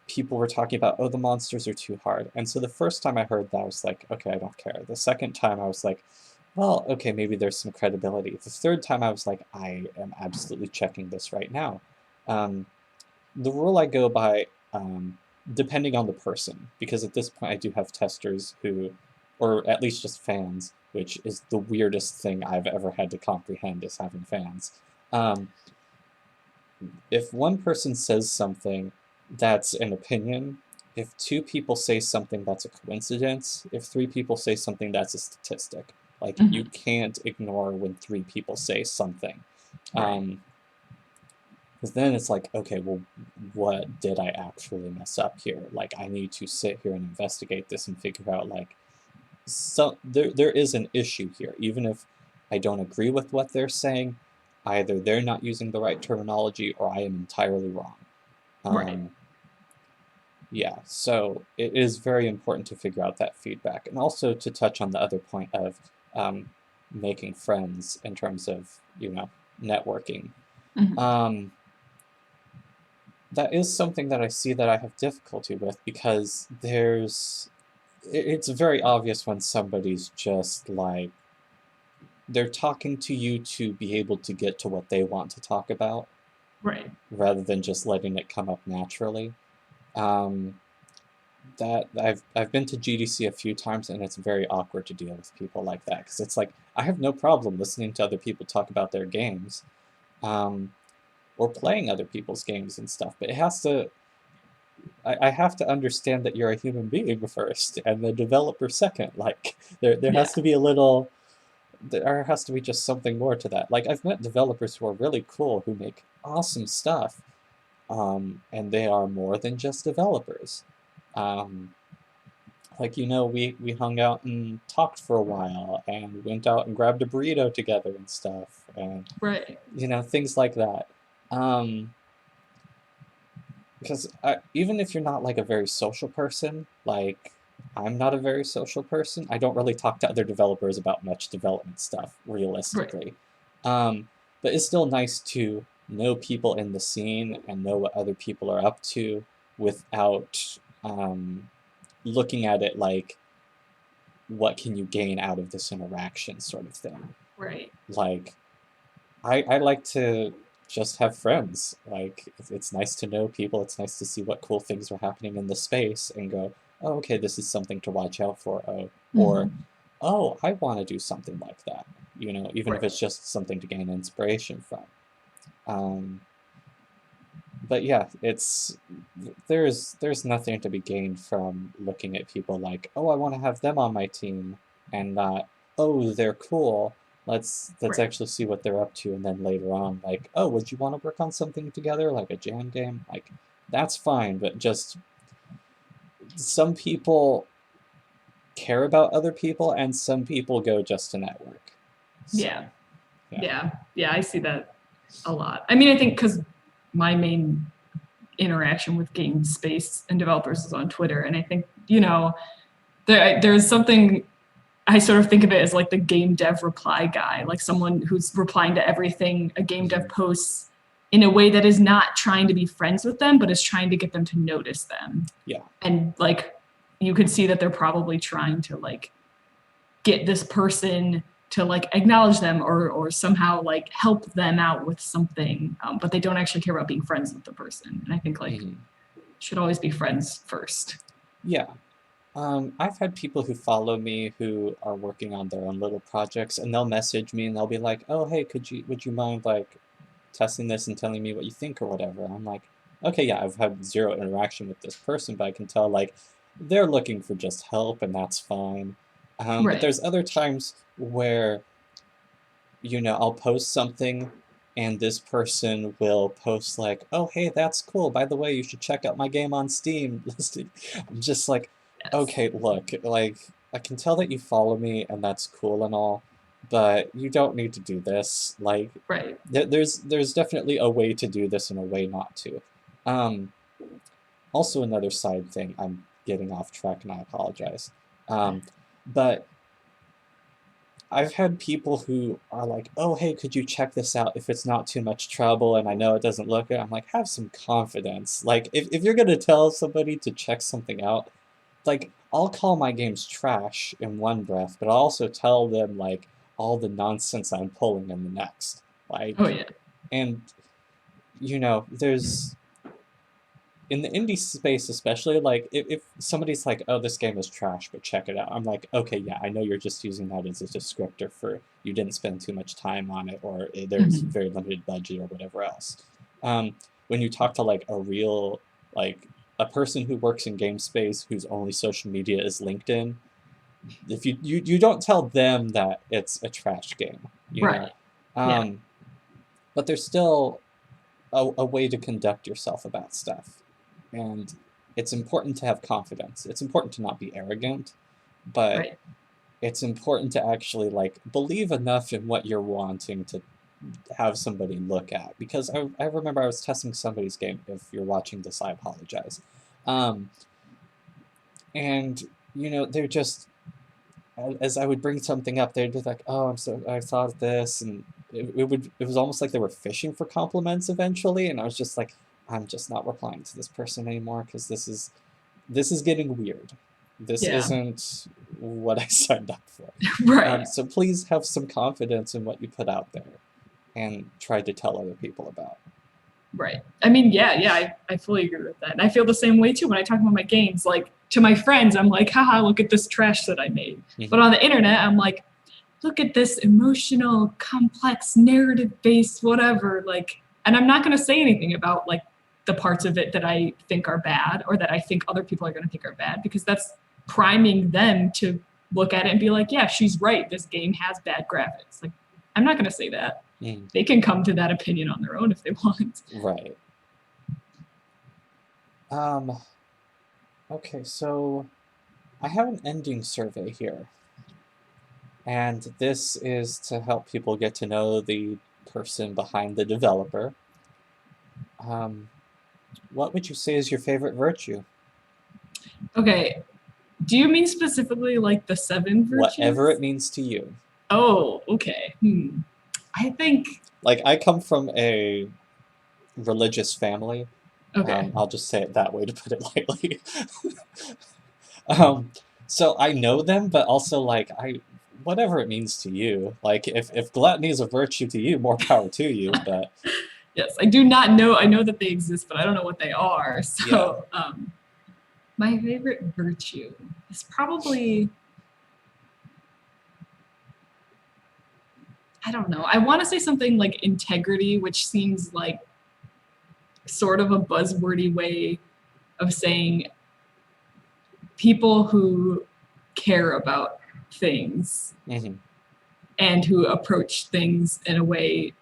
People were talking about, oh, the monsters are too hard. And so the first time I heard that, I was like, okay, I don't care. The second time I was like, well, okay, maybe there's some credibility. The third time I was like, I am absolutely checking this right now. Um, the rule I go by, depending on the person, because at this point I do have testers who, or at least just fans, which is the weirdest thing I've ever had to comprehend is having fans. If one person says something that's an opinion, if two people say something that's a coincidence, if three people say something that's a statistic, like you can't ignore when three people say something. Right. Because then it's like, okay, well, what did I actually mess up here? Like, I need to sit here and investigate this and figure out, like, there is an issue here. Even if I don't agree with what they're saying, either they're not using the right terminology or I am entirely wrong. Right. Yeah, so it is very important to figure out that feedback. And also to touch on the other point of making friends in terms of, networking. That is something that I see that I have difficulty with because it's very obvious when somebody's just like, they're talking to you to be able to get to what they want to talk about. Right. Rather than just letting it come up naturally. That I've been to GDC a few times, and it's very awkward to deal with people like that because it's like I have no problem listening to other people talk about their games, or playing other people's games and stuff, but it has to. I have to understand that you're a human being first, and the developer second. Like there Yeah. has to be a little. There has to be just something more to that. Like I've met developers who are really cool who make awesome stuff, and they are more than just developers. Um, we hung out and talked for a while and went out and grabbed a burrito together and stuff, and Right. things like that. Because even if you're not like a very social person, like I'm not a very social person, I don't really talk to other developers about much development stuff, Right. realistically. But it's still nice to know people in the scene and know what other people are up to without looking at it like, what can you gain out of this interaction sort of thing. Right. Like, I like to just have friends. Like, it's nice to know people. It's nice to see what cool things are happening in the space and go, oh, okay, this is something to watch out for. Oh, or, oh, I want to do something like that. Even if Right. it's just something to gain inspiration from. But yeah, there's nothing to be gained from looking at people like, oh, I want to have them on my team, and not, oh, they're cool. Let's Right. actually see what they're up to, and then later on, like, oh, would you want to work on something together, like a jam game? Like, that's fine, but just some people care about other people, and some people go just to network. Yeah. So, Yeah. Yeah. I see that a lot. I mean, I think because my main interaction with game space and developers is on Twitter, and I think there's something I sort of think of it as like the game dev reply guy, like someone who's replying to everything a game dev posts in a way that is not trying to be friends with them, but is trying to get them to notice them. Yeah. And like, you could see that they're probably trying to like get this person to like acknowledge them or somehow like help them out with something, but they don't actually care about being friends with the person. And I think like should always be friends first. Yeah. I've had people who follow me who are working on their own little projects, and they'll message me and they'll be like, "Oh, hey, would you mind like testing this and telling me what you think or whatever?" I'm like, "Okay, yeah, I've had zero interaction with this person, but I can tell like they're looking for just help, and that's fine." But Right. there's other times where, I'll post something and this person will post like, "Oh, hey, that's cool. By the way, you should check out my game on Steam." I'm just like, Yes. okay, look, like, I can tell that you follow me and that's cool and all, but you don't need to do this. Like, Right. there's definitely a way to do this and a way not to. Um, Also another side thing, I'm getting off track and I apologize. But I've had people who are like, "Oh, hey, could you check this out if it's not too much trouble and I know it doesn't look good?" I'm like, have some confidence. Like, if you're gonna tell somebody to check something out, like, I'll call my games trash in one breath, but I'll also tell them, like, all the nonsense I'm pulling in the next. Oh Like, yeah. and, there's in the indie space especially, like if somebody's like, "Oh, this game is trash, but check it out," I'm like, okay, yeah, I know you're just using that as a descriptor for you didn't spend too much time on it, or there's very limited budget or whatever else. When you talk to like a real, like a person who works in game space whose only social media is LinkedIn, if you don't tell them that it's a trash game, Right. Yeah. but there's still a way to conduct yourself about stuff. And it's important to have confidence. It's important to not be arrogant, but Right. it's important to actually like believe enough in what you're wanting to have somebody look at. Because I remember I was testing somebody's game. If you're watching this, I apologize. Um, and they're just, as I would bring something up, they'd be like, "Oh, I thought this," and it was almost like they were fishing for compliments eventually, and I was just like, I'm just not replying to this person anymore because this is getting weird. This Yeah. isn't what I signed up for. Right. So please have some confidence in what you put out there and try to tell other people about. Right. I mean, yeah, I fully agree with that. And I feel the same way too when I talk about my games. Like to my friends, I'm like, haha, look at this trash that I made. But on the internet, I'm like, look at this emotional, complex, narrative-based whatever. Like, and I'm not gonna say anything about like the parts of it that I think are bad or that I think other people are gonna think are bad, because that's priming them to look at it and be like, yeah, she's right. This game has bad graphics. Like, I'm not gonna say that. They can come to that opinion on their own if they want. Right. Okay, so I have an ending survey here. And this is to help people get to know the person behind the developer. What would you say is your favorite virtue? Okay. Do you mean specifically like the 7 Whatever virtues? it means to you. Oh, okay. I think. Like, I come from a religious family. Okay. I'll just say it that way to put it lightly. So I know them, but also like whatever it means to you. Like if gluttony is a virtue to you, more power to you. But Yes, I do not know. I know that they exist, but I don't know what they are. yeah. So, my favorite virtue is probably, I don't know. I want to say something like integrity, which seems like sort of a buzzwordy way of saying people who care about things and who approach things in a way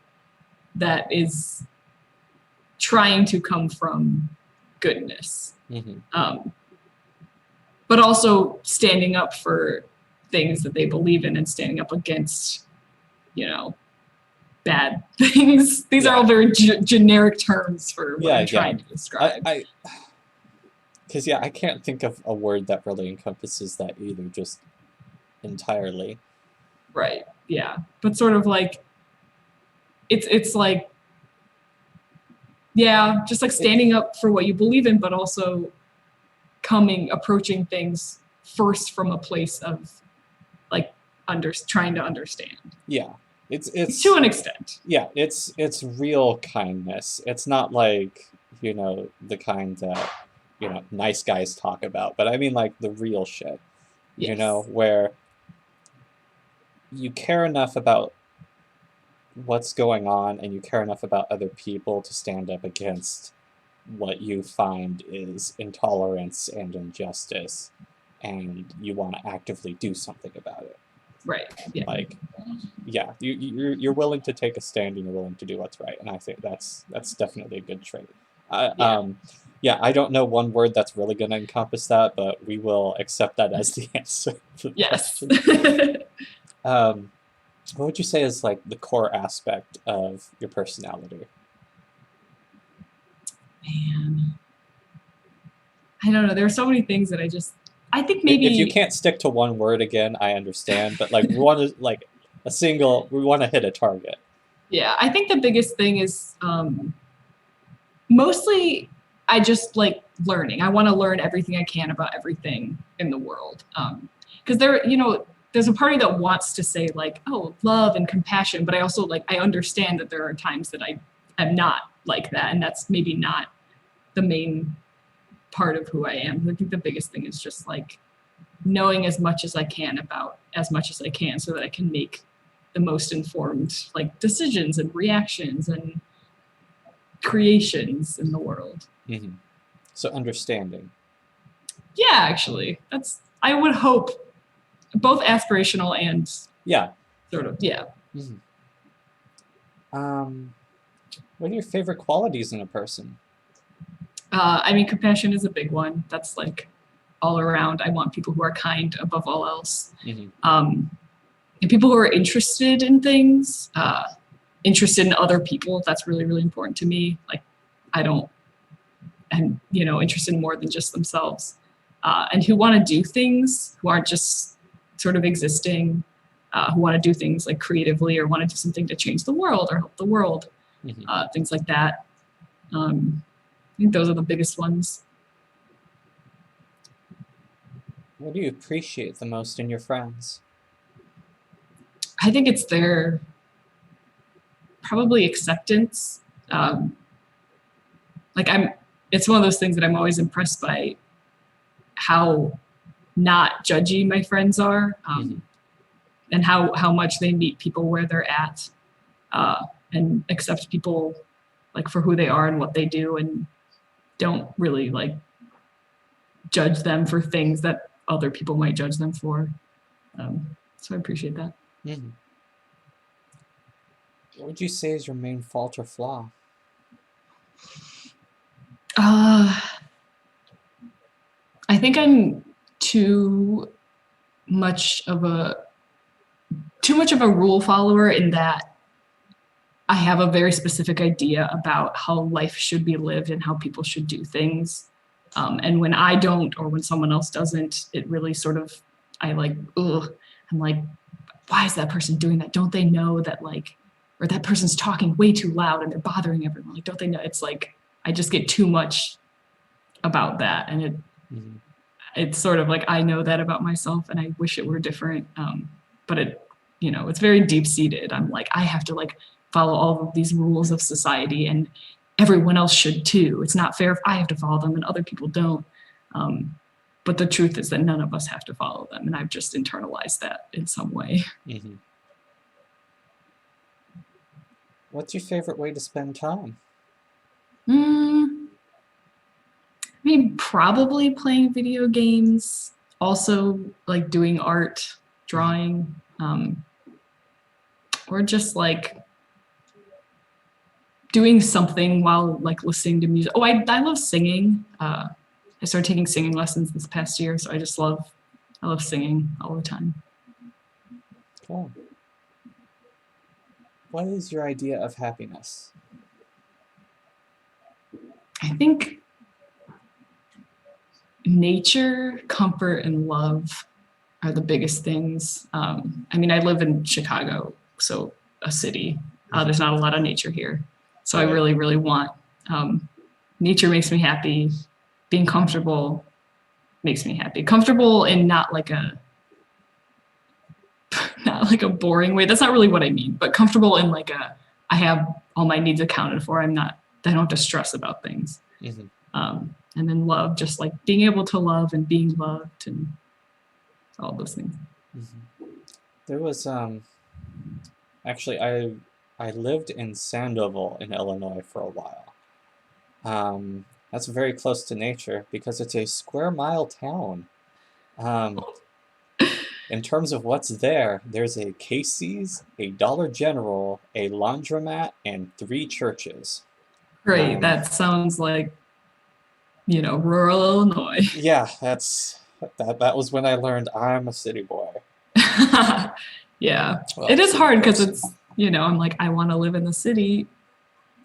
that is trying to come from goodness. But also standing up for things that they believe in and standing up against, bad things. These are all very generic terms for what I'm trying to describe. Because I can't think of a word that really encompasses that either. Just entirely. Right. Yeah. But sort of like it's like, yeah, just like It, standing up for what you believe in, but also approaching things first from a place of like trying to understand yeah, it's to it's an extent. yeah, it's real kindness. It's not like, the kind that, nice guys talk about, but I mean like the real shit, Yes. where you care enough about what's going on and you care enough about other people to stand up against what you find is intolerance and injustice, and you want to actively do something about it. Right. Yeah. Like, yeah, you're willing to take a stand and you're willing to do what's right, and I think that's definitely a good trait. Yeah. Yeah, I don't know one word that's really going to encompass that, but we will accept that as the answer to the Yes. question. What would you say is like the core aspect of your personality? Man, I don't know. There are so many things that I think If you maybe, can't stick to one word again, I understand, but like we want to hit a target. yeah, I think the biggest thing is mostly I just like learning. I want to learn everything I can about everything in the world. Because there's a party that wants to say like, oh, love and compassion, but I also like, I understand that there are times that I am not like that. And that's maybe not the main part of who I am. I think the biggest thing is just like knowing as much as I can about as much as I can so that I can make the most informed like decisions and reactions and creations in the world. Mm-hmm. So understanding. Yeah, actually, I would hope both aspirational and Yeah. sort of, yeah. Mm-hmm. What are your favorite qualities in a person? I mean, compassion is a big one. That's like all around. I want people who are kind above all else. Mm-hmm. And people who are interested in things, interested in other people. That's really, really important to me. Like, I don't, and interested in more than just themselves, and who want to do things, who aren't just sort of existing, who want to do things like creatively or want to do something to change the world or help the world, Mm-hmm. things like that. I think those are the biggest ones. What do you appreciate the most in your friends? I think it's their probably acceptance. Um, like it's one of those things that I'm always impressed by how not judgy my friends are, Mm-hmm. and how much they meet people where they're at, and accept people like for who they are and what they do, and don't really like judge them for things that other people might judge them for. So I appreciate that. Mm-hmm. What would you say is your main fault or flaw? Uh, I think I'm too much of a too much of a rule follower in that I have a very specific idea about how life should be lived and how people should do things. And when I don't, or when someone else doesn't, it really sort of, I like, ugh, I'm like, why is that person doing that? Don't they know that like, or that person's talking way too loud and they're bothering everyone? Like, don't they know? It's like, I just get too much about that. And Mm-hmm. it's sort of like, I know that about myself and I wish it were different. But it's very deep seated. I'm like, I have to like follow all of these rules of society and everyone else should too. It's not fair if I have to follow them and other people don't. But the truth is that none of us have to follow them. And I've just internalized that in some way. Mm-hmm. What's your favorite way to spend time? I mean, probably playing video games, also like doing art, Mm-hmm. drawing, or just like doing something while like listening to music. Oh, I love singing. I started taking singing lessons this past year, so I love singing all the time. Cool. What is your idea of happiness? I think nature, comfort, and love. are the biggest things. I mean, I live in Chicago, so a city. There's not a lot of nature here, so I Right. really, really want nature. Makes me happy. Being comfortable makes me happy. Comfortable in not like a not like a boring way. That's not really what I mean, but comfortable in like a I have all my needs accounted for. I don't have to stress about things. Hmm. And then love, just like being able to love and being loved and all those things. Hmm. There was actually I lived in Sandoval in Illinois for a while. That's very close to nature because it's a square mile town. Um, in terms of what's there, there's a Casey's, a Dollar General, a laundromat, and 3 churches. Great. Um, That sounds like, rural Illinois. yeah, that was when I learned I'm a city boy. Yeah. It Well, is city hard because person. it's, I'm like, I want to live in the city,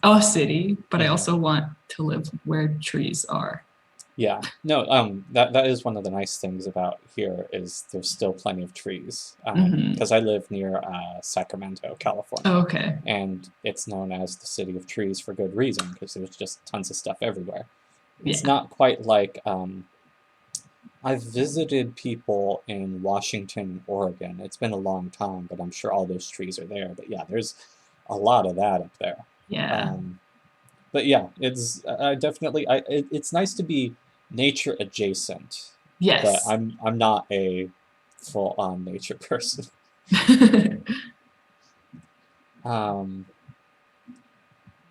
a city, but I Hmm. also want to live where trees are. Yeah, no, that is one of the nice things about here is there's still plenty of trees. Hmm. Because I live near Sacramento, California, Okay. and it's known as the city of trees for good reason because there's just tons of stuff everywhere. It's Yeah. not quite like I've visited people in Washington, Oregon. It's been a long time, but I'm sure all those trees are there. But yeah, there's a lot of that up there. Yeah. Um, but yeah, it's I definitely it's nice to be nature adjacent, but Yes. I'm not a full-on nature person. Um,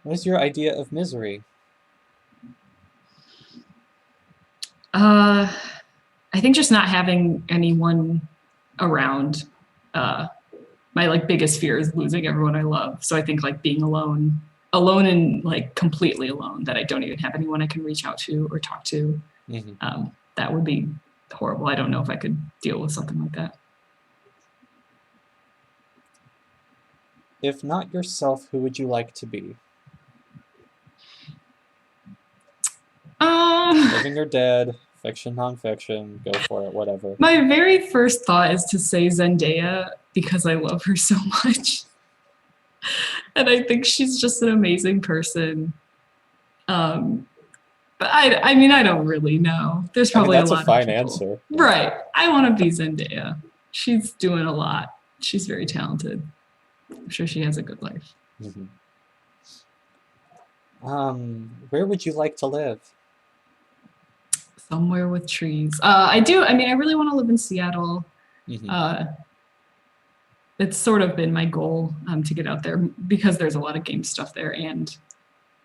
what is your idea of misery? uh, I think just not having anyone around. Uh, my like biggest fear is losing everyone I love. So I think like being alone and like completely alone, that I don't even have anyone I can reach out to or talk to. Hmm. That would be horrible. I don't know if I could deal with something like that. If not yourself, who would you like to be? Um, Living or dead, fiction, nonfiction, go for it, whatever. my very first thought is to say Zendaya because I love her so much. And I think she's just an amazing person. Um, but I mean, I don't really know. There's I mean, probably a that's a lot of fine people. answer. Yeah. Right. I want to be Zendaya. She's doing a lot. She's very talented. I'm sure she has a good life. Hmm. Where would you like to live? Somewhere with trees. I mean, I really want to live in Seattle. Hmm. Uh, it's sort of been my goal to get out there because there's a lot of game stuff there and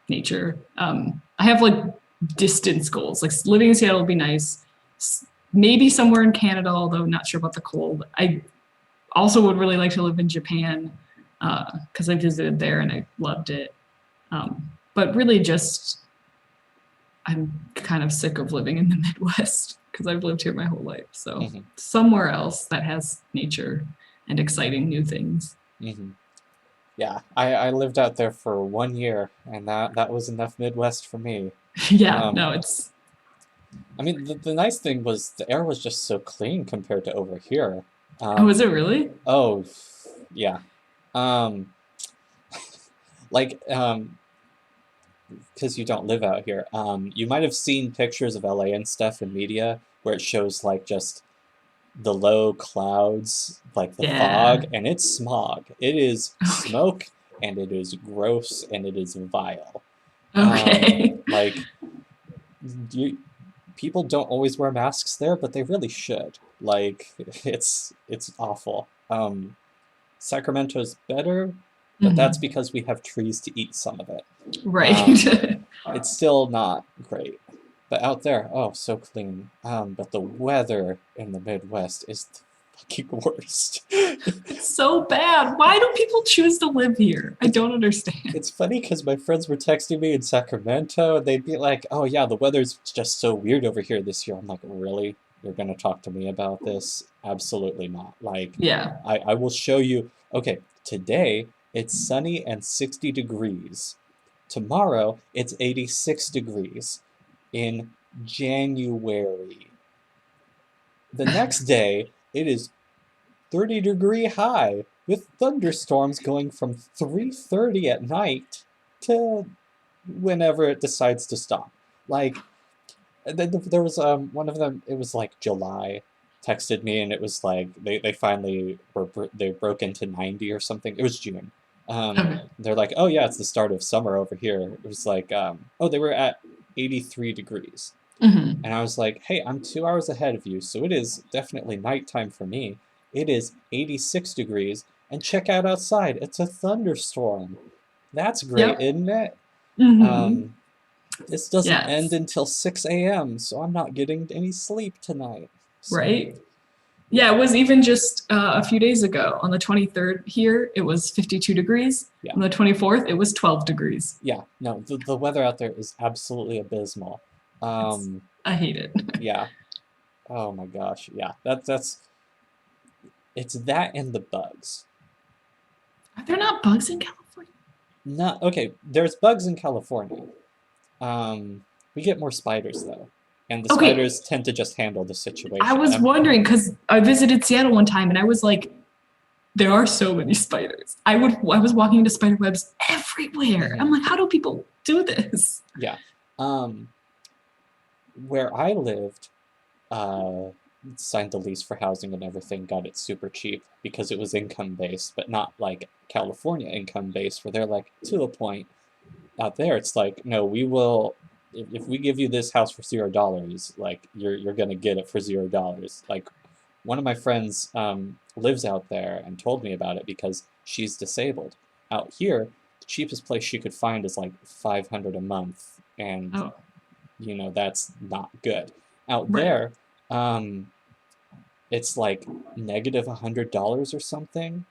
nature. I have like distance goals. Like living in Seattle would be nice. Maybe somewhere in Canada, although not sure about the cold. I also would really like to live in Japan because I visited there and I loved it. But really, just I'm kind of sick of living in the Midwest because I've lived here my whole life. So Hmm. somewhere else that has nature and exciting new things. Hmm. Yeah, I lived out there for 1 year, and that was enough Midwest for me. Yeah, Um, no, it's I mean, the nice thing was the air was just so clean compared to over here. oh, is Um, it really? oh, yeah. Um, like, because you don't live out here, you might have seen pictures of LA and stuff in media where it shows like just the low clouds, like the fog, Yeah. and it's smog. It is Okay. smoke, and it is gross, and it is vile. Okay. Like you, people don't always wear masks there, but they really should. Like it's awful. Sacramento's better, but that's Mhm. because we have trees to eat some of it. Um, Right. it's still not great. But out there, oh, so clean. But the weather in the Midwest is the fucking worst. It's so bad. Why do people choose to live here? I It's don't understand. it's funny because my friends were texting me in Sacramento, and they'd be like, "Oh yeah, the weather's just so weird over here this year." I'm like, "Really? You're gonna talk to me about this? Absolutely not." Like, Yeah. I will show you. Okay, today it's sunny and 60 degrees. Tomorrow it's 86 degrees in January. The next day it is 30-degree high with thunderstorms going from 3:30 at night to whenever it decides to stop. Like, there was one of them, it was like July, texted me, and it was like they finally they broke into 90 or something. It was June. Okay. They're like, oh yeah, it's the start of summer over here. It was like, oh, they were at 83 degrees. Hmm. And I was like, hey, I'm 2 hours ahead of you, so it is definitely nighttime for me. It is 86 degrees, and check out outside. It's a thunderstorm. That's great, Yep. isn't it? Hmm. Um, this doesn't end Yes. until 6 a.m., so I'm not getting any sleep tonight. So, Right. Yeah, yeah, it was even just a few days ago. On the 23rd here, it was 52 degrees. yeah, On the 24th, it was 12 degrees. yeah. No, the weather out there is absolutely abysmal. It's, Um, I hate it. yeah. Oh my gosh, yeah. That's it's that and the bugs. Are there not bugs in California? Not okay. There's bugs in California. We get more spiders though, and the Okay, spiders tend to just handle the I situation. was wondering because I visited Seattle one time and I was like, there are so many spiders. I was walking into spider webs everywhere. I'm Mhm, like, how do people do this? yeah. Um, where I lived, uh, signed the lease for housing and everything, got it super cheap because it was income based, but not like California income based, where they're like, to a point. Out there, it's like, no, we will. If we give you this house for $0, like you're gonna get it for $0. Like one of my friends lives out there and told me about it because she's disabled. Out here, the cheapest place she could find is like 500 a month, and Oh, that's not good. Out right. there, it's like negative $100 or something.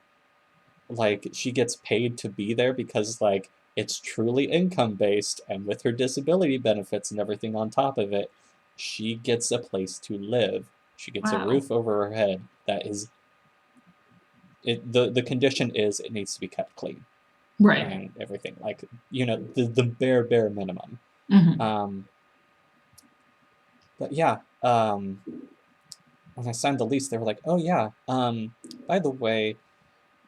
Like she gets paid to be there because like it's truly income based, and with her disability benefits and everything on top of it, she gets a place to live. She gets a Wow. roof over her head that is the condition is it needs to be kept clean Right. and everything, like the bare minimum. Hmm. um but yeah, when I signed the lease, they were like, oh yeah, by the way,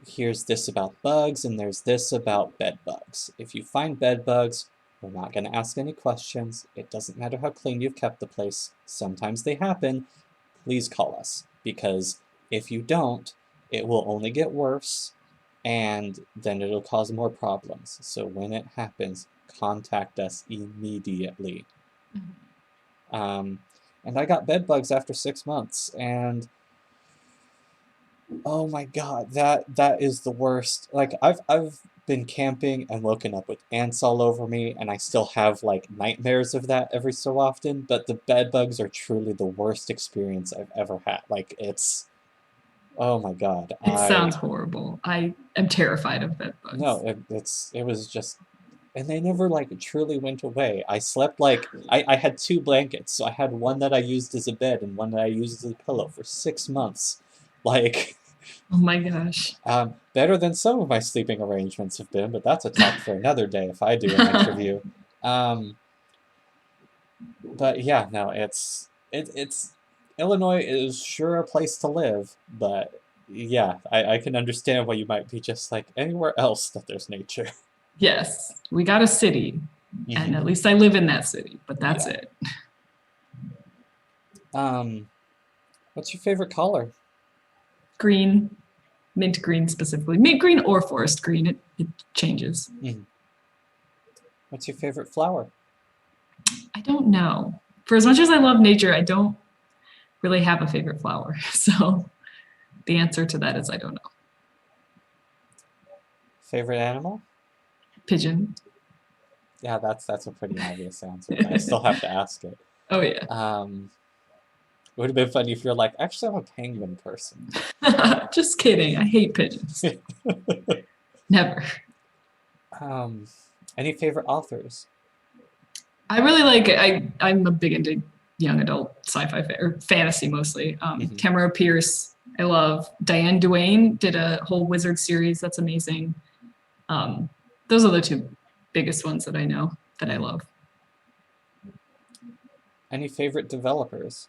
here's this about bugs, and there's this about bed bugs. If you find bed bugs, we're not going to ask any questions. It doesn't matter how clean you've kept the place. Sometimes they happen. Please call us, because if you don't, it will only get worse, and then it'll cause more problems. So when it happens, contact us immediately. Um, and I got bed bugs after 6 months, and oh my God, that is the worst. Like I've been camping and woken up with ants all over me, and I still have like nightmares of that every so often, but the bed bugs are truly the worst experience I've ever had. Like it's oh my God. It I sounds horrible. I am terrified of bed no, bugs. it was just, and they never like truly went away. I slept like I had two blankets, so I had one that I used as a bed and one that I used as a pillow for 6 months. Like Oh my gosh. better than some of my sleeping arrangements have been, but that's a talk for another day if I do an interview. Um, but yeah, no, it's Illinois is sure a place to live, but yeah, I can understand why you might be just like anywhere else that there's nature. Yes, we got a city, and Mhm. at least I live in that city, but that's Yeah. it. Um, what's your favorite color? Green, mint green specifically. Mint green or forest green, it changes. Mhm. What's your favorite flower? I don't know. For as much as I love nature, I don't really have a favorite flower. So the answer to that is I don't know. Favorite animal? Pigeon. Yeah, that's a pretty obvious answer, but I still have to ask it. Oh yeah. Um, it would have been funny if you're like, actually, I'm a penguin person. Just kidding. I hate pigeons. Never. Um, any favorite authors? I really like I'm a big into young adult sci-fi or fantasy mostly. Hmm. Tamara Pierce, I love. Diane Duane did a whole wizard series that's amazing. Um, those are the two biggest ones that I know that I Hmm. love. Any favorite developers?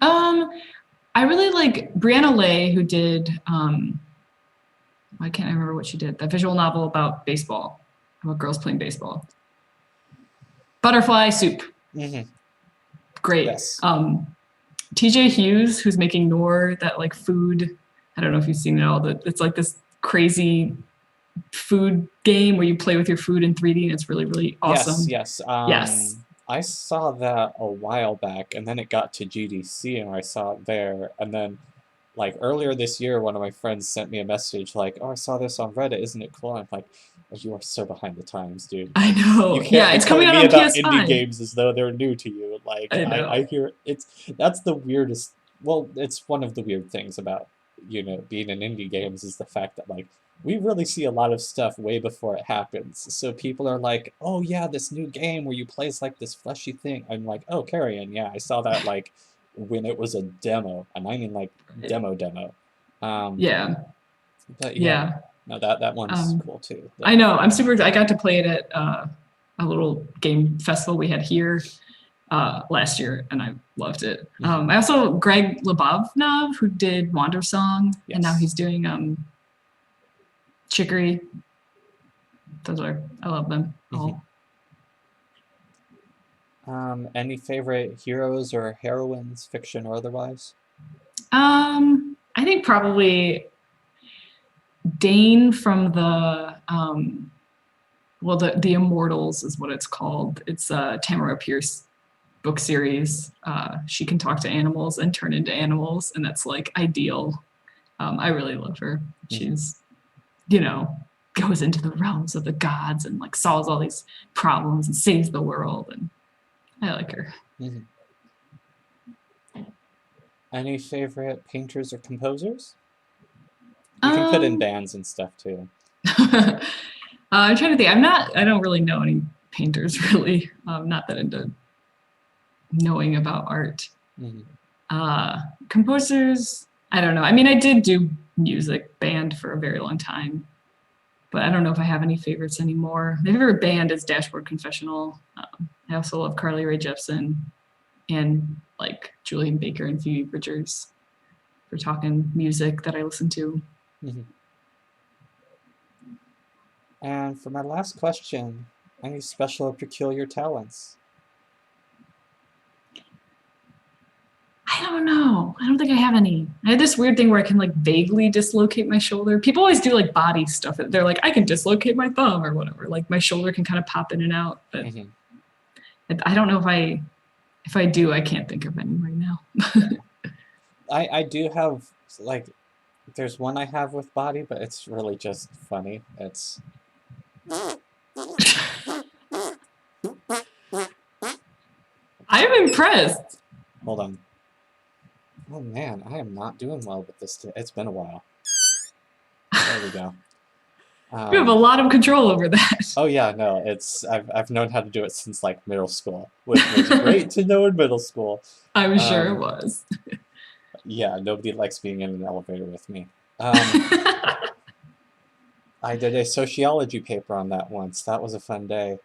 Um, I really like Brianna Lay, who did I can't remember what she did. That visual novel about baseball, about girls playing baseball. Butterfly Soup. Mm-hmm. Great. Yes. TJ Hughes, who's making Noor, that like food. I don't know if you've seen it all. It's like this crazy food game where you play with your food in 3D, and it's really, really Yes, awesome. yes. Yes. I saw that a while back, and then it got to GDC, and I saw it there, and then like earlier this year, one of my friends sent me a message like, "Oh, I saw this on Reddit. Isn't it cool?" I'm like, "Oh, you are so behind the times, dude. I Like, you know. can't Yeah, be it's coming telling out me on about indie PS5. games as though they're new to you." Like, I I know. hear that's the weirdest. Well, it's one of the weird things about, being in indie games is the fact that like we really see a lot of stuff way before it happens. So people are like, "Oh yeah, this new game where you play as like this fleshy thing." I'm like, "Oh, Carrion, yeah, I saw that like when it was a demo, and I mean like demo." Um, Yeah. but yeah, Yeah. no, that one's Um, cool too. I know. I'm super. I got to play it at a little game festival we had here last year, and I loved it. Mhm. I also Greg Lebovnov, who did Wander Song, and now Yes. he's doing Chicory. I love them Mhm. all. Any favorite heroes or heroines, fiction or otherwise? I think probably Dane from the Immortals is what it's called. It's Tamara Pierce book series. She can talk to animals and turn into animals, and that's like ideal. I really love her. Mhm. She's, you know, goes into the realms of the gods and like solves all these problems and saves the world, and I like her. Mhm. Any favorite painters or composers? You can put in Um, bands and stuff too. I'm trying to think. I don't really know any painters really. I'm not that into knowing about art. Mhm. Uh, Composers, I don't know. I mean, I did do music band for a very long time, but I don't know if I have any favorites anymore. My favorite band is Dashboard Confessional. I also love Carly Rae Jepsen and like Julian Baker and Phoebe Bridgers for talking music that I listen to. Mhm. And for my last question, any special or peculiar talents? I don't know. I don't think I have any. I had this weird thing where I can like vaguely dislocate my shoulder. People always do like body stuff. They're like, I can dislocate my thumb or whatever. Like my shoulder can kind of pop in and out. But Mhm. I don't know if I do, I can't think of any right now. Yeah. I do have like there's one I have with body, but it's really just funny. It's I'm impressed. hold on. Oh man, I am not doing well with this. It's been a while. There we go. You have a Um, lot of control over that. oh yeah, no, I've known how to do it since like middle school, which was great to know in middle school. I'm sure it Um, was. yeah, nobody likes being in an elevator with me. Um, I did a sociology paper on that once. That was a fun day.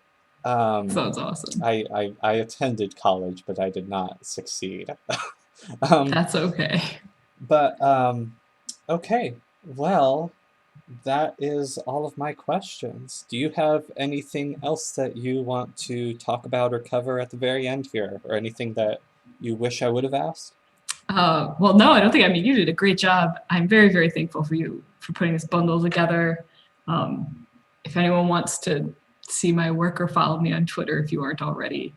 Um, Sounds awesome. I attended college, but I did not succeed. Um, That's okay. but okay, well, that is all of my questions. Do you have anything else that you want to talk about or cover at the very end here, or anything that you wish I would have asked? Well, no, I don't think. I mean, you did a great job. I'm very, very thankful for you for putting this bundle together. If anyone wants to see my work or follow me on Twitter, if you aren't already,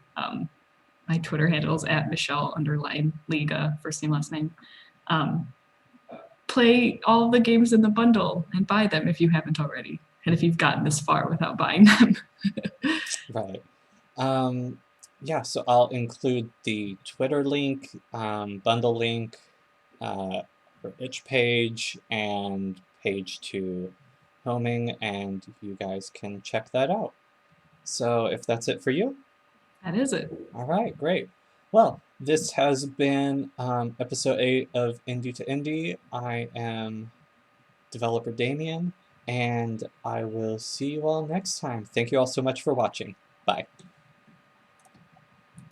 my Twitter handle is at Michelle_Lega, first name, last name. Um, Play all the games in the bundle and buy them if you haven't already, and if Mhm. you've gotten this far without buying them. Right. Yeah, so I'll include the Twitter link, bundle link, uh, for itch page, and page to homing, and you guys can check that out. So if that's it for you, That is it. all right, great. Well, this has been episode 8 of Indie2Indie. I am developer Damien, and I will see you all next time. Thank you all so much for watching. Bye.